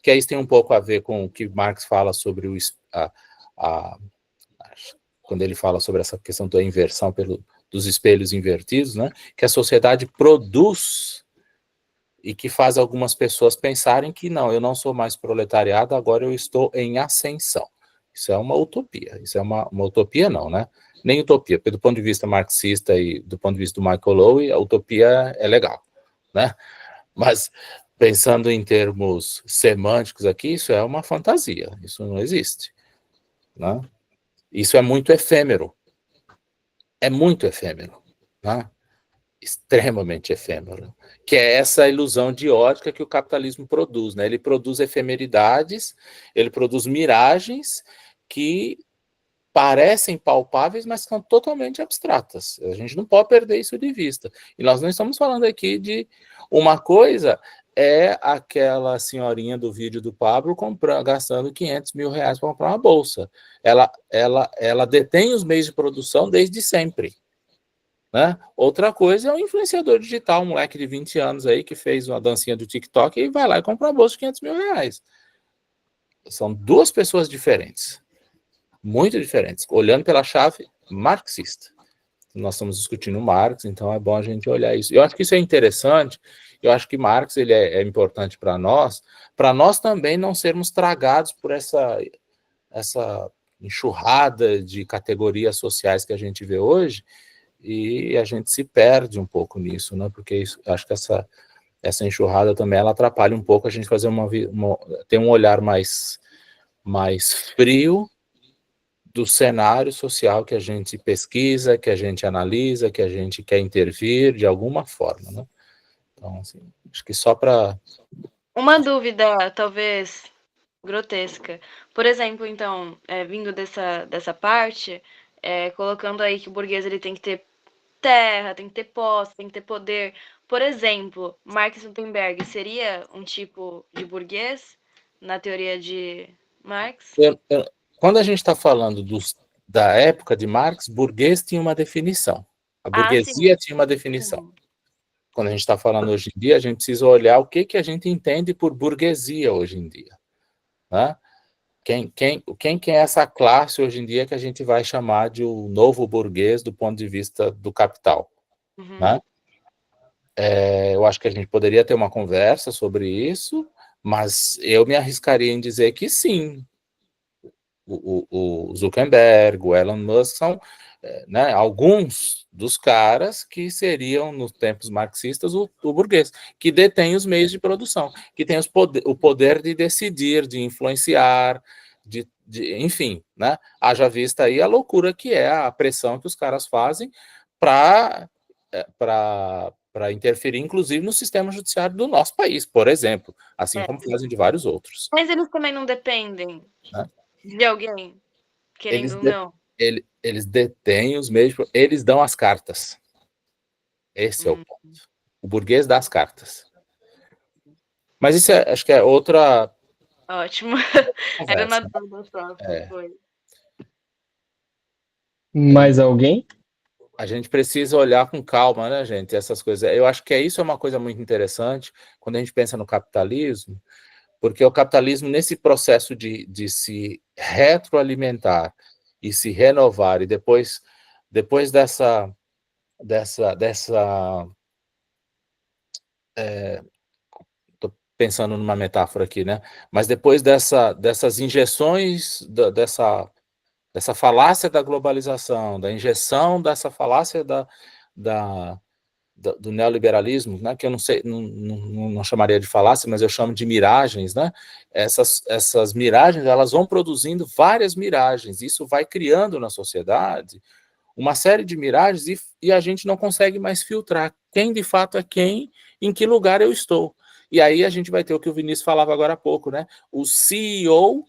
que aí isso tem um pouco a ver com o que Marx fala sobre quando ele fala sobre essa questão da inversão dos espelhos invertidos, né? Que a sociedade produz e que faz algumas pessoas pensarem que não, eu não sou mais proletariado, agora eu estou em ascensão. Isso é uma utopia. Isso é uma utopia não, né? Nem utopia, porque do ponto de vista marxista e do ponto de vista do Michael Lowy, a utopia é legal, né? Mas pensando em termos semânticos aqui, isso é uma fantasia, isso não existe, né? Isso é muito efêmero. É muito efêmero, né? Extremamente efêmero, que é essa ilusão de ótica que o capitalismo produz, né? Ele produz efemeridades, ele produz miragens que parecem palpáveis, mas são totalmente abstratas. A gente não pode perder isso de vista. E nós não estamos falando aqui de uma coisa, é aquela senhorinha do vídeo do Pablo gastando 500 mil reais para comprar uma bolsa. Ela detém os meios de produção desde sempre. Né? Outra coisa é um influenciador digital, um moleque de 20 anos aí que fez uma dancinha do TikTok e vai lá e compra uma bolsa de 500 mil reais. São duas pessoas diferentes, muito diferentes, olhando pela chave marxista. Nós estamos discutindo Marx, então é bom a gente olhar isso. Eu acho que isso é interessante, eu acho que Marx ele é importante para nós também não sermos tragados por essa enxurrada de categorias sociais que a gente vê hoje, e a gente se perde um pouco nisso, né? Porque isso, acho que essa enxurrada também ela atrapalha um pouco a gente fazer ter um olhar mais frio do cenário social que a gente pesquisa, que a gente analisa, que a gente quer intervir de alguma forma, né? Então, assim, acho que só para... Uma dúvida, talvez grotesca. Por exemplo, então, vindo dessa parte, colocando aí que o burguês ele tem que ter terra, tem que ter posse, tem que ter poder. Por exemplo, Marx Zuckerberg seria um tipo de burguês na teoria de Marx? Quando a gente está falando da época de Marx, burguês tinha uma definição. A burguesia tinha uma definição. Quando a gente está falando hoje em dia, a gente precisa olhar o que a gente entende por burguesia hoje em dia. Né? Quem é essa classe hoje em dia que a gente vai chamar de o novo burguês do ponto de vista do capital? Né? Eu acho que a gente poderia ter uma conversa sobre isso, mas eu me arriscaria em dizer que sim. O Zuckerberg, o Elon Musk são né, alguns dos caras que seriam, nos tempos marxistas, o burguês, que detém os meios de produção, que tem o poder de decidir, de influenciar, enfim, né? Haja vista aí a loucura que é a pressão que os caras fazem para interferir, inclusive, no sistema judiciário do nosso país, por exemplo, assim como fazem de vários outros. Mas eles também não dependem, né? de alguém, querendo ou não. Eles detêm os meios, eles dão as cartas. Esse é o ponto. O burguês dá as cartas. Mas isso acho que é outra... Ótimo. Era uma dúvida só. Foi. Mais alguém? A gente precisa olhar com calma, né, gente, essas coisas. Eu acho que isso é uma coisa muito interessante quando a gente pensa no capitalismo, porque o capitalismo, nesse processo de se retroalimentar e se renovar, e depois dessa tô pensando numa metáfora aqui, né? Mas depois dessas injeções, dessa falácia da globalização, da injeção dessa falácia do neoliberalismo, né, que eu não sei, não chamaria de falácia, mas eu chamo de miragens, né? Essas miragens, elas vão produzindo várias miragens, isso vai criando na sociedade uma série de miragens e a gente não consegue mais filtrar quem de fato é quem, em que lugar eu estou. E aí a gente vai ter o que o Vinícius falava agora há pouco, né? O CEO,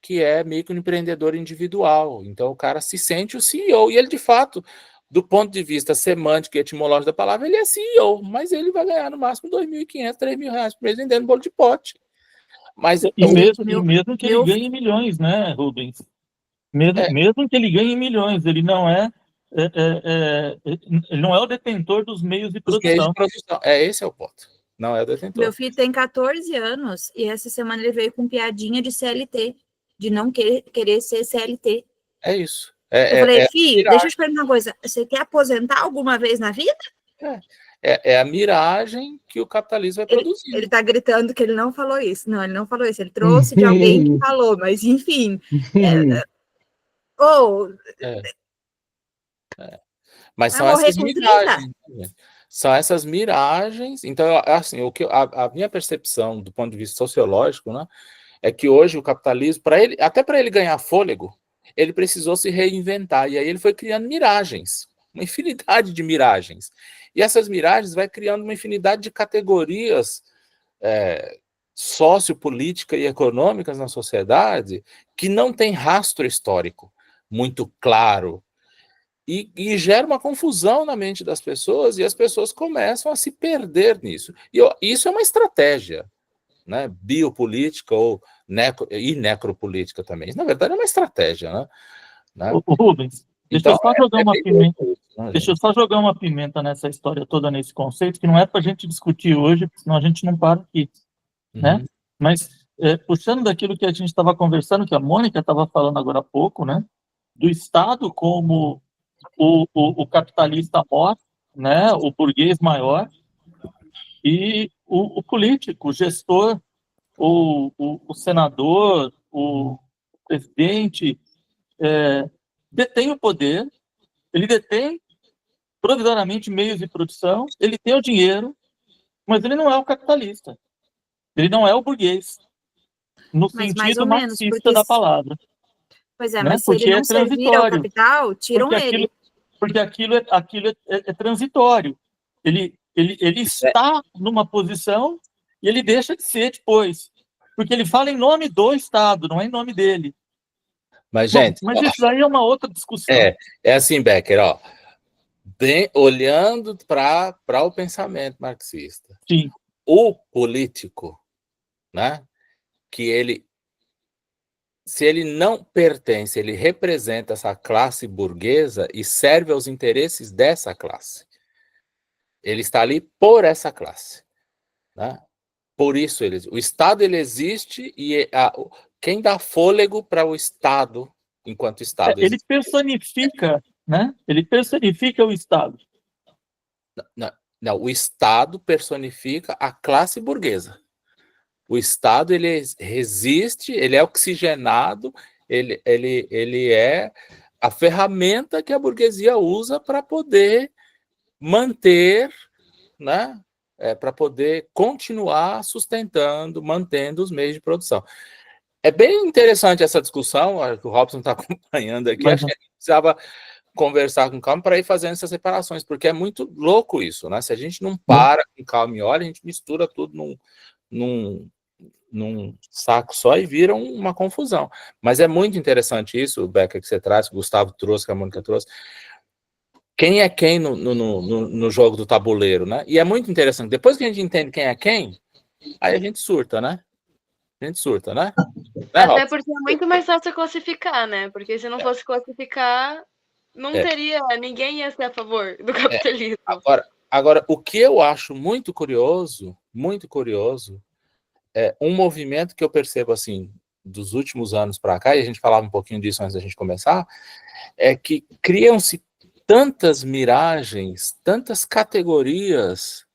que é microempreendedor individual. Então o cara se sente o CEO, e ele de fato, do ponto de vista semântico e etimológico da palavra, ele é CEO, mas ele vai ganhar no máximo R$2.500, R$3.000 por mês vendendo bolo de pote. Mas mesmo que ele ganhe milhões, né, Rubens? Mesmo que ele ganhe milhões, ele não ele não é o detentor dos meios de produção. Esse é o ponto. Não é o detentor. Meu filho tem 14 anos e essa semana ele veio com piadinha de CLT, de não querer ser CLT. É isso. Eu falei, filho, deixa eu te perguntar uma coisa, você quer aposentar alguma vez na vida? É a miragem que o capitalismo vai produzir. Ele tá gritando que ele não falou isso. Não, ele não falou isso. Ele trouxe de alguém que falou, mas enfim. Mas são essas miragens. São essas miragens. Então, assim, a minha percepção do ponto de vista sociológico, né, é que hoje o capitalismo, até para ele ganhar fôlego, ele precisou se reinventar. E aí ele foi criando miragens, uma infinidade de miragens. E essas miragens vai criando uma infinidade de categorias sociopolíticas e econômicas na sociedade que não tem rastro histórico muito claro. E gera uma confusão na mente das pessoas, e as pessoas começam a se perder nisso. E isso é uma estratégia, né, biopolítica e necropolítica também. Na verdade, é uma estratégia, né? Rubens, deixa eu só jogar uma pimenta. Deixa eu só jogar uma pimenta nessa história toda, nesse conceito, que não é para a gente discutir hoje, senão a gente não para aqui, né? Mas, puxando daquilo que a gente estava conversando, que a Mônica estava falando agora há pouco, né? Do Estado como o capitalista maior, né? O burguês maior, e o político, o gestor, o senador, o presidente, detém o poder, ele detém provisoriamente meios de produção, ele tem o dinheiro, mas ele não é o capitalista. Ele não é o burguês, no sentido marxista da palavra. Pois é, né? mas se Porque ele não servir ao capital, tiram ele. Porque aquilo é transitório. Ele está numa posição e ele deixa de ser depois. Porque ele fala em nome do Estado, não é em nome dele. Mas, gente... Mas isso aí é uma outra discussão. É assim, Becker, ó. Olhando para o pensamento marxista. Sim. O político, né, se ele não pertence, ele representa essa classe burguesa e serve aos interesses dessa classe. Ele está ali por essa classe, né? Por isso o Estado ele existe e quem dá fôlego para o Estado enquanto Estado ele personifica, né? Ele personifica o Estado. Não, o Estado personifica a classe burguesa. O Estado ele resiste, ele é oxigenado, ele é a ferramenta que a burguesia usa para poder manter, né, para poder continuar sustentando, mantendo os meios de produção. É bem interessante essa discussão, acho que o Robson está acompanhando aqui, Mas acho que a gente precisava conversar com calma para ir fazendo essas separações, porque é muito louco isso, né? Se a gente não para com calma e olha, a gente mistura tudo num saco só e vira uma confusão. Mas é muito interessante isso, Beca, que você traz, que o Gustavo trouxe, que a Mônica trouxe. Quem é quem no jogo do tabuleiro, né? E é muito interessante. Depois que a gente entende quem é quem, aí a gente surta, né? A gente surta, né? Até porque é muito mais fácil classificar, né? Porque se não fosse classificar, não teria, ninguém ia ser a favor do capitalismo. Agora, o que eu acho muito curioso, é um movimento que eu percebo, assim, dos últimos anos para cá, e a gente falava um pouquinho disso antes da gente começar, é que criam-se tantas miragens, tantas categorias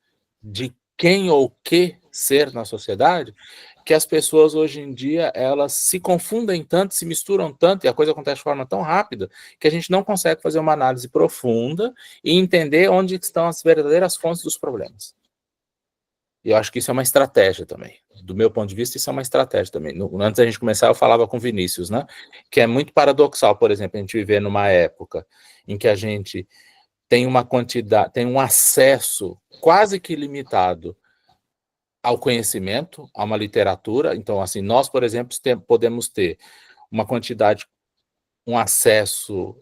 de quem ou que ser na sociedade, que as pessoas hoje em dia, elas se confundem tanto, se misturam tanto, e a coisa acontece de forma tão rápida, que a gente não consegue fazer uma análise profunda e entender onde estão as verdadeiras fontes dos problemas. E eu acho que isso é uma estratégia também. Do meu ponto de vista, isso é uma estratégia também. Antes da gente começar, eu falava com o Vinícius, né? Que é muito paradoxal, por exemplo, a gente viver numa época em que a gente tem uma quantidade, tem um acesso quase que ilimitado ao conhecimento, a uma literatura. Então, assim, nós, por exemplo, podemos ter uma quantidade, um acesso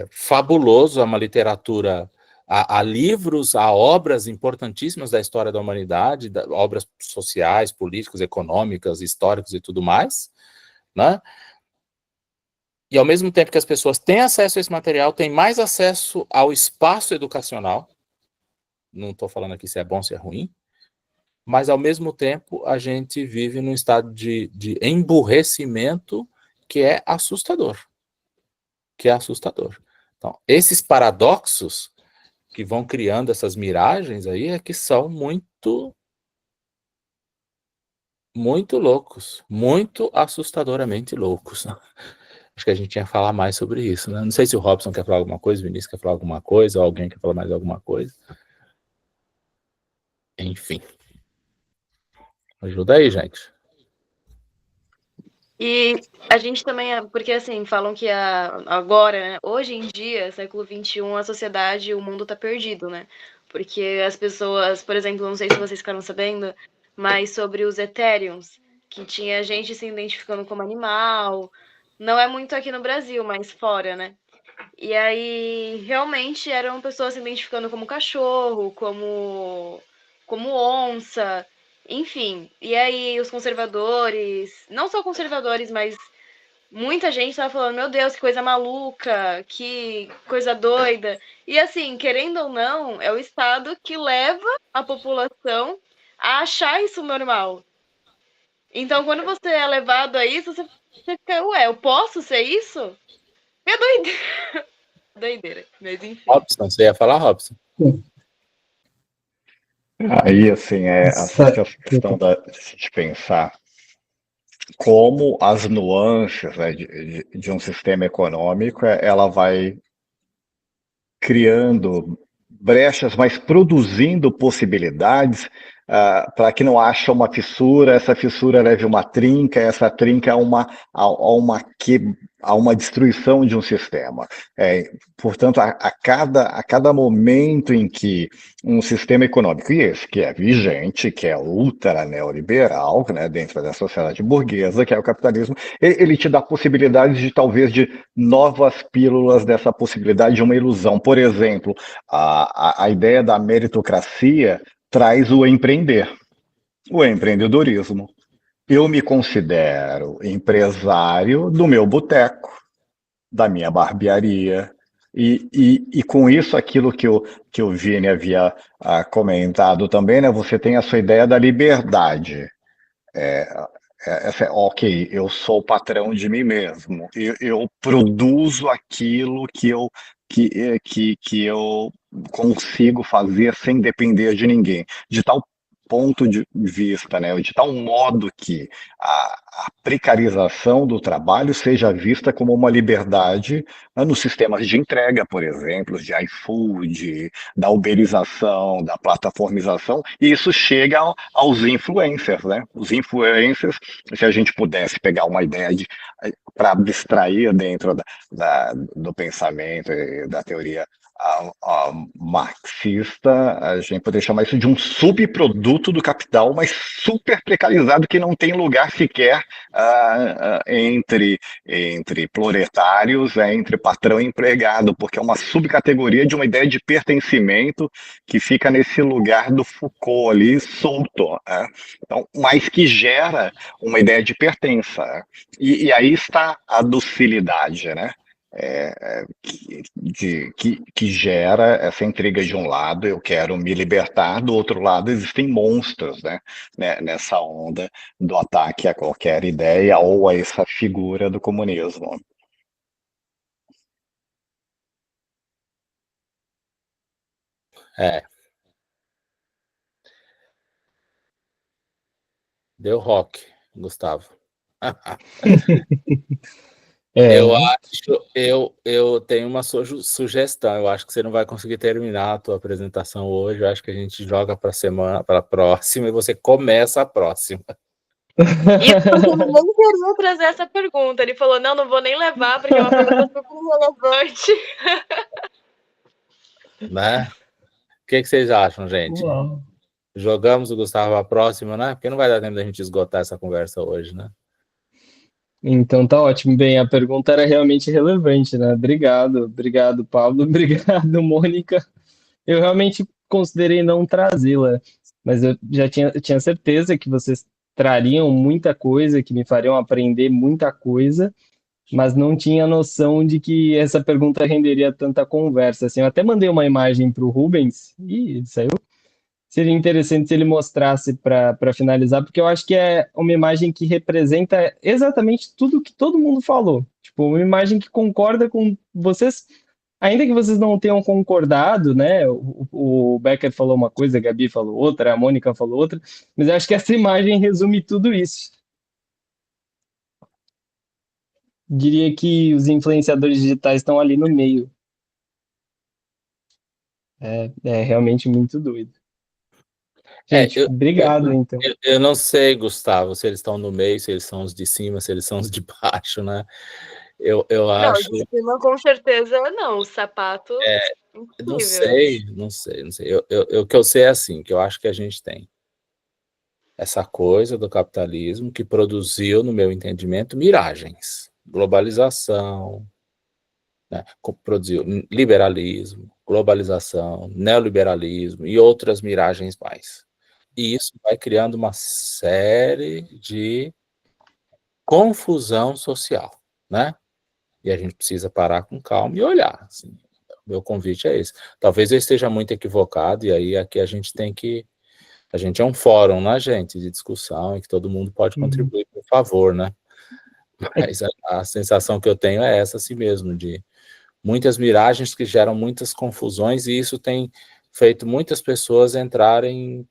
fabuloso a uma literatura, a livros, a obras importantíssimas da história da humanidade, obras sociais, políticas, econômicas, históricas e tudo mais, né? E ao mesmo tempo que as pessoas têm acesso a esse material, têm mais acesso ao espaço educacional. Não estou falando aqui se é bom, se é ruim, mas ao mesmo tempo a gente vive num estado de emburrecimento que é assustador. Então, esses paradoxos que vão criando essas miragens aí é que são muito loucos, muito assustadoramente loucos. Acho que a gente tinha que falar mais sobre isso, né? Não sei se o Robson quer falar alguma coisa, o Vinícius quer falar alguma coisa, ou alguém quer falar mais alguma coisa. Enfim. Ajuda aí, gente. E a gente também, porque assim, falam que agora, né, hoje em dia, século XXI, a sociedade, o mundo tá perdido, né? Porque as pessoas, por exemplo, não sei se vocês ficaram sabendo, mas sobre os Ethereums, que tinha gente se identificando como animal, não é muito aqui no Brasil, mas fora, né? E aí, realmente, eram pessoas se identificando como cachorro, como onça, enfim. E aí, os conservadores, não só conservadores, mas muita gente estava falando, meu Deus, que coisa maluca, que coisa doida. E assim, querendo ou não, é o Estado que leva a população a achar isso normal. Então, quando você é levado a isso, você fica, ué, eu posso ser isso? É doideira. Doideira, mas enfim. Robson, você ia falar, Robson? Aí, assim, essa questão de pensar como as nuances, né, de um sistema econômico, ela vai criando brechas, mas produzindo possibilidades para que não haja uma fissura, essa fissura leve uma trinca, essa trinca a uma destruição de um sistema. Portanto, a cada momento em que um sistema econômico, e esse que é vigente, que é ultra neoliberal, né, dentro da sociedade burguesa, que é o capitalismo, ele te dá possibilidades de talvez de novas pílulas dessa possibilidade de uma ilusão. Por exemplo, a ideia da meritocracia traz o empreender, o empreendedorismo. Eu me considero empresário do meu boteco, da minha barbearia, e com isso, aquilo que o Vini havia comentado também, né, você tem a sua ideia da liberdade. Ok, eu sou o patrão de mim mesmo, eu produzo aquilo que eu consigo fazer sem depender de ninguém, de tal ponto de vista, né, de tal modo que a precarização do trabalho seja vista como uma liberdade, né, nos sistemas de entrega, por exemplo, de iFood, da uberização, da plataformização, e isso chega aos influencers, né? Os influencers, se a gente pudesse pegar uma ideia para abstrair dentro do pensamento e da teoria a marxista, a gente poderia chamar isso de um subproduto do capital, mas super precarizado, que não tem lugar sequer entre proletários, entre patrão e empregado, porque é uma subcategoria de uma ideia de pertencimento que fica nesse lugar do Foucault ali, solto, né? Então, mas que gera uma ideia de pertença, né? E aí está a docilidade, né? Que gera essa intriga. De um lado, eu quero me libertar, do outro lado, existem monstros, né, nessa onda do ataque a qualquer ideia ou a essa figura do comunismo. Deu rock, Gustavo. É, Eu tenho uma sugestão. Eu acho que você não vai conseguir terminar a tua apresentação hoje. Eu acho que a gente joga para a próxima, e você começa a próxima. Isso porque ele nem queria trazer essa pergunta. Ele falou, não vou nem levar, porque é uma pergunta super relevante. Né? O que vocês acham, gente? Uau. Jogamos o Gustavo a próxima, né? Porque não vai dar tempo da gente esgotar essa conversa hoje, né? Então tá ótimo. Bem, a pergunta era realmente relevante, né? Obrigado, Pablo, obrigado, Mônica. Eu realmente considerei não trazê-la, mas eu já tinha certeza que vocês trariam muita coisa, que me fariam aprender muita coisa, mas não tinha noção de que essa pergunta renderia tanta conversa. Assim, eu até mandei uma imagem para o Rubens e saiu. Seria interessante se ele mostrasse para finalizar, porque eu acho que é uma imagem que representa exatamente tudo que todo mundo falou. Tipo, uma imagem que concorda com vocês, ainda que vocês não tenham concordado, né? O Becker falou uma coisa, a Gabi falou outra, a Mônica falou outra, mas eu acho que essa imagem resume tudo isso. Diria que os influenciadores digitais estão ali no meio. É realmente muito doido. Gente, obrigado, então. Eu não sei, Gustavo, se eles estão no meio, se eles são os de cima, se eles são os de baixo, né? Eu acho... Não, de cima, com certeza, não. O sapato... Não sei. O que eu sei é assim, que eu acho que a gente tem essa coisa do capitalismo que produziu, no meu entendimento, miragens. Globalização, né? Produziu liberalismo, globalização, neoliberalismo e outras miragens mais. E isso vai criando uma série de confusão social, né? E a gente precisa parar com calma e olhar. Assim. Meu convite é esse. Talvez eu esteja muito equivocado, e aí aqui a gente tem que... A gente é um fórum, né, gente, de discussão, e que todo mundo pode contribuir, por favor, né? Mas a sensação que eu tenho é essa, assim mesmo, de muitas miragens que geram muitas confusões, e isso tem feito muitas pessoas entrarem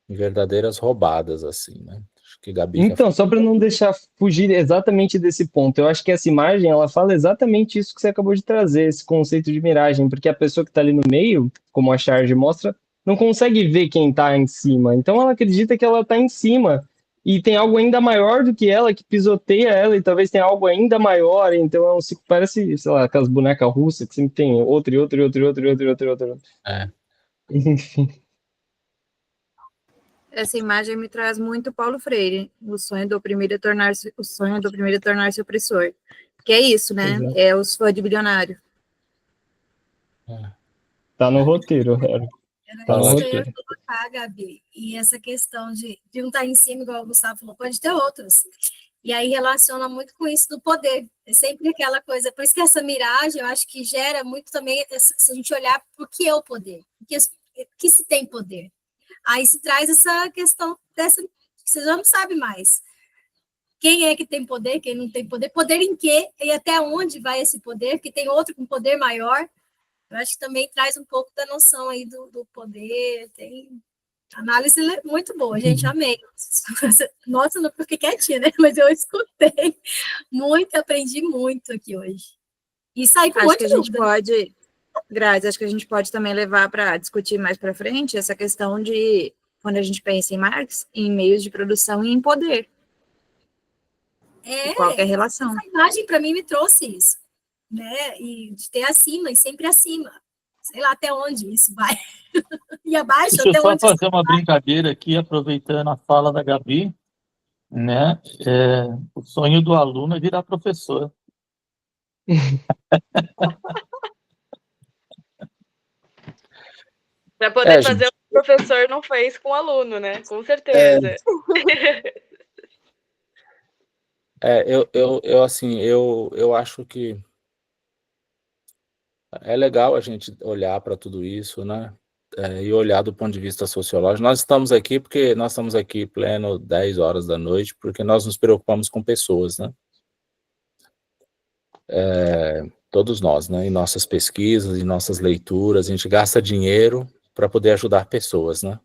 em verdadeiras roubadas, assim, né? Acho que Gabi... Então, só para não deixar fugir exatamente desse ponto, eu acho que essa imagem, ela fala exatamente isso que você acabou de trazer, esse conceito de miragem, porque a pessoa que está ali no meio, como a charge mostra, não consegue ver quem está em cima, então ela acredita que ela está em cima, e tem algo ainda maior do que ela, que pisoteia ela, e talvez tenha algo ainda maior, então é um ciclo, parece, sei lá, aquelas bonecas russas, que sempre tem outro. Enfim. Essa imagem me traz muito Paulo Freire, o sonho do oprimido é tornar-se opressor. Que é isso, né? Exato. É os fãs de bilionário. Tá no roteiro, Harry. Tá no Eu roteiro. ia colocar, Gabi, e essa questão de um estar em cima, igual o Gustavo falou, pode ter outros. E aí relaciona muito com isso do poder. É sempre aquela coisa, por isso que essa miragem, eu acho que gera muito também, se a gente olhar o que é o poder, o que se tem poder. Aí se traz essa questão dessa, que você já não sabe mais. Quem é que tem poder, quem não tem poder, poder em quê, e até onde vai esse poder, porque tem outro com poder maior. Eu acho que também traz um pouco da noção aí do poder, tem Análise muito boa, gente, amei. Nossa, não fiquei quietinha, né? Mas eu escutei muito, aprendi muito aqui hoje. E saí com um Acho monte que a de gente dúvida. pode, Grazi, acho que a gente pode também levar para discutir mais para frente essa questão de, quando a gente pensa em Marx, em meios de produção e em poder. E qual que é a relação? Essa imagem para mim me trouxe isso, né? E de ter acima e sempre acima. Sei lá até onde isso vai. E abaixo, Deixa eu até só onde fazer uma brincadeira aqui, aproveitando a fala da Gabi, né? O sonho do aluno é virar professor. Para poder gente. fazer o que o professor não fez com o aluno, né? Com certeza. Eu acho que é legal a gente olhar para tudo isso, né? E olhar do ponto de vista sociológico. Nós estamos aqui pleno 10 horas da noite, porque nós nos preocupamos com pessoas, né? Todos nós, né? Em nossas pesquisas, em nossas leituras, a gente gasta dinheiro para poder ajudar pessoas, né?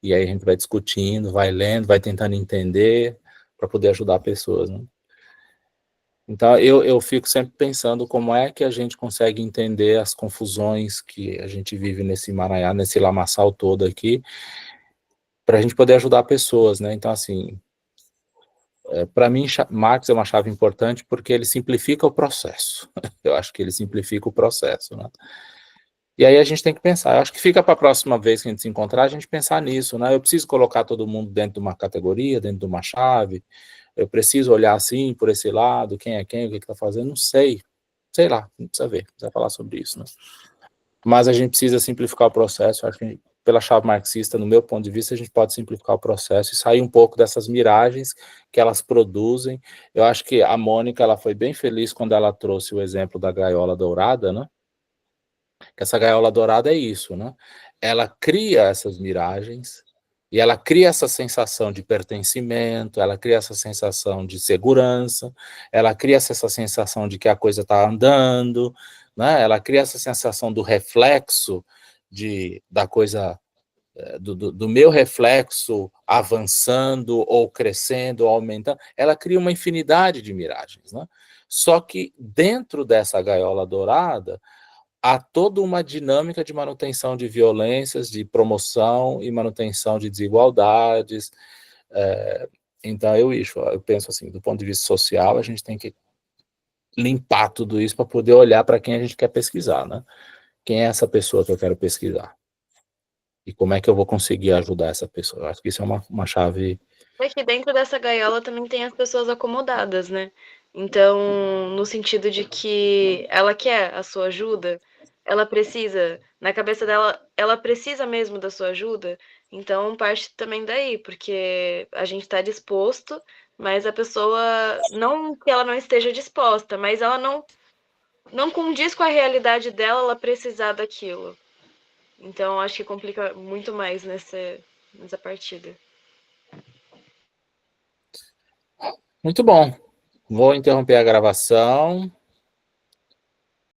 E aí a gente vai discutindo, vai lendo, vai tentando entender para poder ajudar pessoas, né? Então, eu fico sempre pensando como é que a gente consegue entender as confusões que a gente vive nesse emaranhado, nesse lamaçal todo aqui, para a gente poder ajudar pessoas, né? Então, assim, para mim, Marx é uma chave importante porque ele simplifica o processo. Eu acho que ele simplifica o processo, né? E aí a gente tem que pensar, eu acho que fica para a próxima vez que a gente se encontrar, a gente pensar nisso, né? Eu preciso colocar todo mundo dentro de uma categoria, dentro de uma chave, eu preciso olhar assim, por esse lado, quem é quem, o que está fazendo, não sei. Sei lá, não precisa ver, não precisa falar sobre isso, né? Mas a gente precisa simplificar o processo, acho que pela chave marxista, no meu ponto de vista, a gente pode simplificar o processo e sair um pouco dessas miragens que elas produzem. Eu acho que a Mônica, ela foi bem feliz quando ela trouxe o exemplo da gaiola dourada, né? Que essa gaiola dourada é isso, né? Ela cria essas miragens, e ela cria essa sensação de pertencimento, ela cria essa sensação de segurança, ela cria essa sensação de que a coisa está andando, né? Ela cria essa sensação do reflexo, da coisa, do meu reflexo avançando, ou crescendo, ou aumentando. Ela cria uma infinidade de miragens, né? Só que dentro dessa gaiola dourada, há toda uma dinâmica de manutenção de violências, de promoção e manutenção de desigualdades. Então, eu penso assim, do ponto de vista social, a gente tem que limpar tudo isso para poder olhar para quem a gente quer pesquisar, né? Quem é essa pessoa que eu quero pesquisar? E como é que eu vou conseguir ajudar essa pessoa? Eu acho que isso é uma chave... É que dentro dessa gaiola também tem as pessoas acomodadas, né? Então, no sentido de que ela quer a sua ajuda, ela precisa, na cabeça dela, ela precisa mesmo da sua ajuda, então parte também daí, porque a gente está disposto, mas a pessoa, não que ela não esteja disposta, mas ela não condiz com a realidade dela, ela precisar daquilo. Então, acho que complica muito mais nessa partida. Muito bom. Vou interromper a gravação